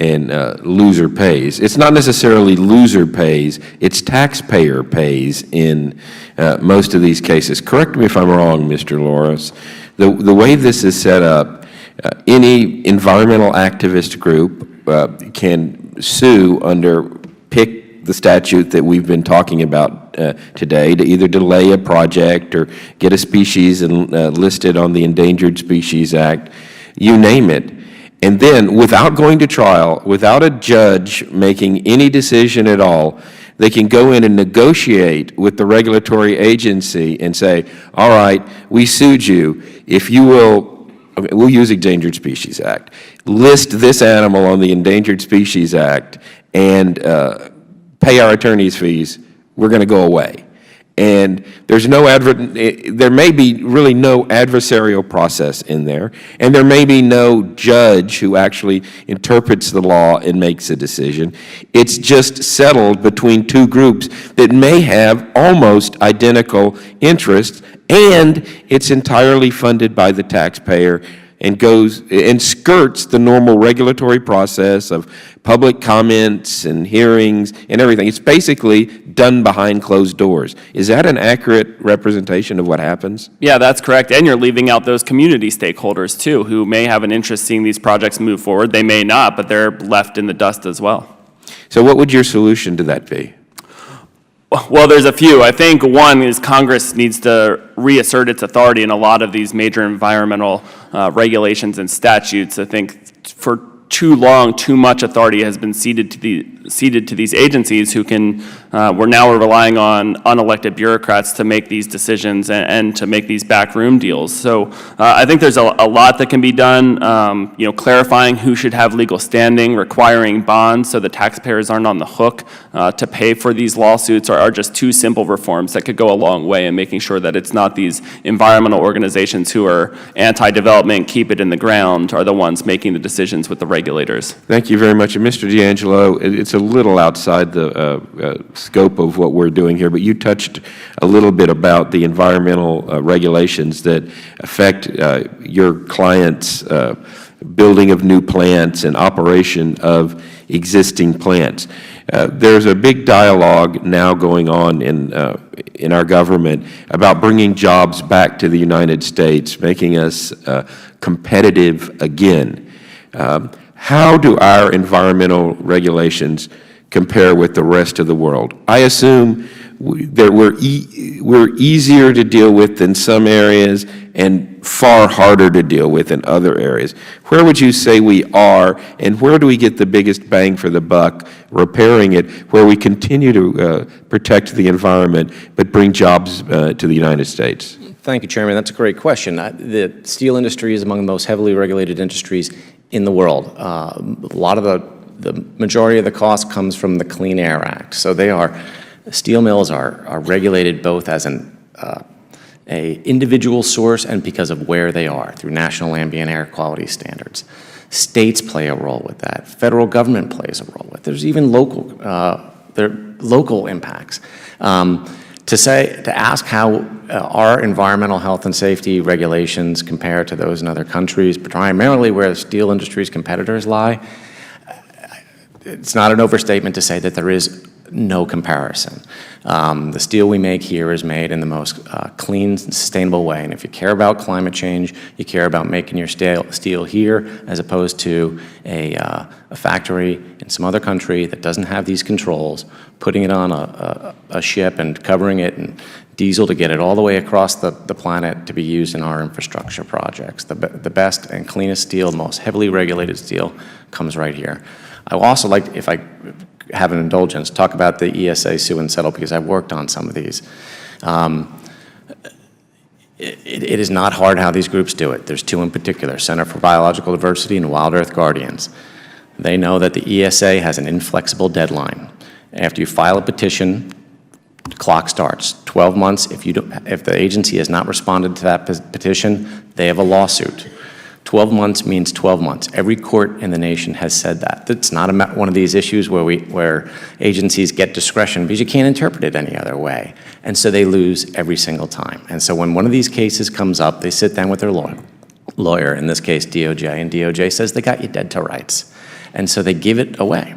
and loser pays. It's not necessarily loser pays, it's taxpayer pays in most of these cases. Correct me if I'm wrong, Mr. Loris. The way this is set up, any environmental activist group can sue under, pick the statute that we've been talking about today, to either delay a project or get a species listed on the Endangered Species Act, you name it. And then, without going to trial, without a judge making any decision at all, they can go in and negotiate with the regulatory agency and say, all right, we sued you. If you will, okay, we'll use Endangered Species Act, list this animal on the Endangered Species Act and pay our attorney's fees, we're going to go away. And there's no there may be really no adversarial process in there, and there may be no judge who actually interprets the law and makes a decision. It's just settled between two groups that may have almost identical interests, and it's entirely funded by the taxpayer and goes and skirts the normal regulatory process of public comments and hearings and everything. It's basically done behind closed doors. Is that an accurate representation of what happens? Yeah, that's correct. And you're leaving out those community stakeholders too, who may have an interest seeing these projects move forward. They may not, but they're left in the dust as well. So what would your solution to that be? Well, there's a few. I think one is Congress needs to reassert its authority in a lot of these major environmental regulations and statutes. I think for too long, too much authority has been ceded to these agencies who can, we're relying on unelected bureaucrats to make these decisions and to make these backroom deals. So I think there's a lot that can be done, clarifying who should have legal standing, requiring bonds so the taxpayers aren't on the hook to pay for these lawsuits are just two simple reforms that could go a long way in making sure that it's not these environmental organizations who are anti-development, keep it in the ground, are the ones making the decisions with the regulators. Thank you very much. And Mr. D'Angelo, it's a little outside the scope of what we're doing here, but you touched a little bit about the environmental regulations that affect your clients' building of new plants and operation of existing plants. There's a big dialogue now going on in our government about bringing jobs back to the United States, making us competitive again. How do our environmental regulations compare with the rest of the world? I assume that we're easier to deal with in some areas and far harder to deal with in other areas. Where would you say we are, and where do we get the biggest bang for the buck repairing it, where we continue to protect the environment but bring jobs to the United States? Thank you, Chairman. That's a great question. The steel industry is among the most heavily regulated industries in the world. A lot of the majority of the cost comes from the Clean Air Act. So steel mills are regulated both as an individual source and because of where they are through national ambient air quality standards. States play a role with that. Federal government plays a role with it. There's even local impacts. To ask how our environmental health and safety regulations compare to those in other countries, primarily where the steel industry's competitors lie, it's not an overstatement to say that there is no comparison. The steel we make here is made in the most clean, sustainable way. And if you care about climate change, you care about making your steel here as opposed to a factory in some other country that doesn't have these controls, putting it on a ship and covering it in diesel to get it all the way across the planet to be used in our infrastructure projects. The best and cleanest steel, most heavily regulated steel comes right here. I would also like, if I have an indulgence, talk about the ESA sue and settle because I've worked on some of these. It is not hard how these groups do it. There's two in particular, Center for Biological Diversity and Wild Earth Guardians. They know that the ESA has an inflexible deadline. After you file a petition, the clock starts. 12 months, if the agency has not responded to that petition, they have a lawsuit. 12 months means 12 months. Every court in the nation has said that. It's not one of these issues where agencies get discretion because you can't interpret it any other way. And so they lose every single time. And so when one of these cases comes up, they sit down with their lawyer, in this case DOJ, and DOJ says they got you dead to rights. And so they give it away.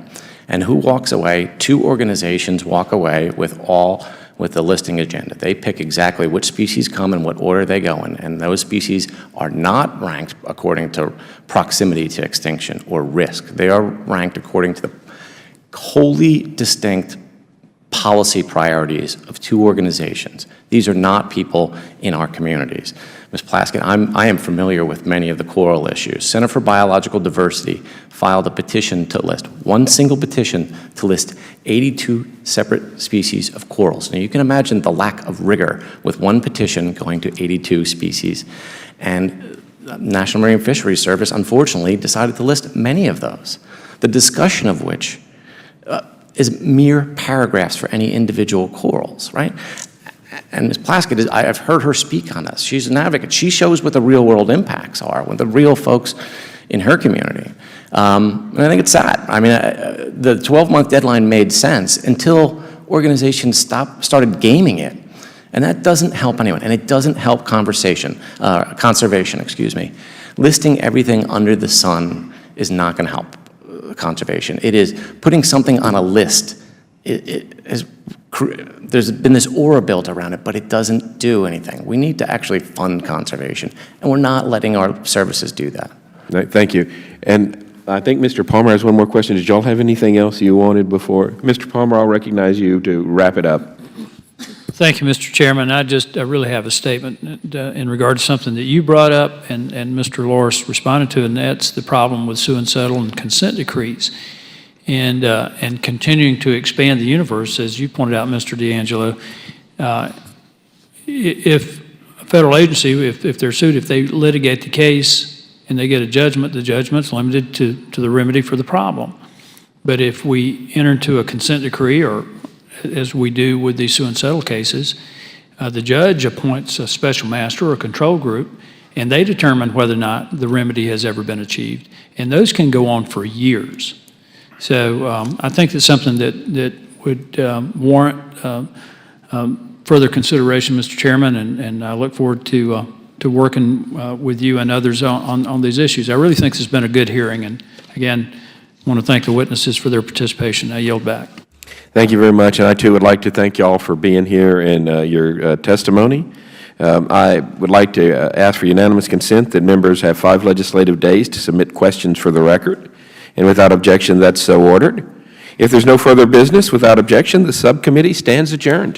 And who walks away? Two organizations walk away with the listing agenda. They pick exactly which species come and what order they go in, and those species are not ranked according to proximity to extinction or risk. They are ranked according to wholly distinct policy priorities of two organizations. These are not people in our communities. Ms. Plaskett, I am familiar with many of the coral issues. Center for Biological Diversity filed a petition to list, one single petition to list 82 separate species of corals. Now you can imagine the lack of rigor with one petition going to 82 species. And National Marine Fisheries Service unfortunately decided to list many of those, the discussion of which is mere paragraphs for any individual corals, right? And Ms. Plaskett, I've heard her speak on this. She's an advocate. She shows what the real world impacts are, what the real folks in her community. And I think it's sad. I mean, the 12-month deadline made sense until organizations started gaming it. And that doesn't help anyone, and it doesn't help conservation, excuse me. Listing everything under the sun is not going to help conservation. It is putting something on a list. There's been this aura built around it, but it doesn't do anything. We need to actually fund conservation, and we're not letting our services do that. Thank you. And I think Mr. Palmer has one more question. Did y'all have anything else you wanted before? Mr. Palmer, I'll recognize you to wrap it up. Thank you, Mr. Chairman. I really have a statement in regard to something that you brought up and Mr. Loris responded to, and that's the problem with sue and settle and consent decrees. And continuing to expand the universe, as you pointed out, Mr. D'Angelo, if a federal agency, if they're sued, if they litigate the case and they get a judgment, the judgment's limited to the remedy for the problem. But if we enter into a consent decree, or as we do with these sue and settle cases, the judge appoints a special master or a control group, and they determine whether or not the remedy has ever been achieved. And those can go on for years. So I think that's something that would warrant further consideration, Mr. Chairman, and I look forward to working with you and others on these issues. I really think this has been a good hearing, and again, I want to thank the witnesses for their participation. I yield back. Thank you very much, and I too would like to thank you all for being here and your testimony. I would like to ask for unanimous consent that members have 5 legislative days to submit questions for the record, and without objection, that's so ordered. If there's no further business, without objection, the subcommittee stands adjourned.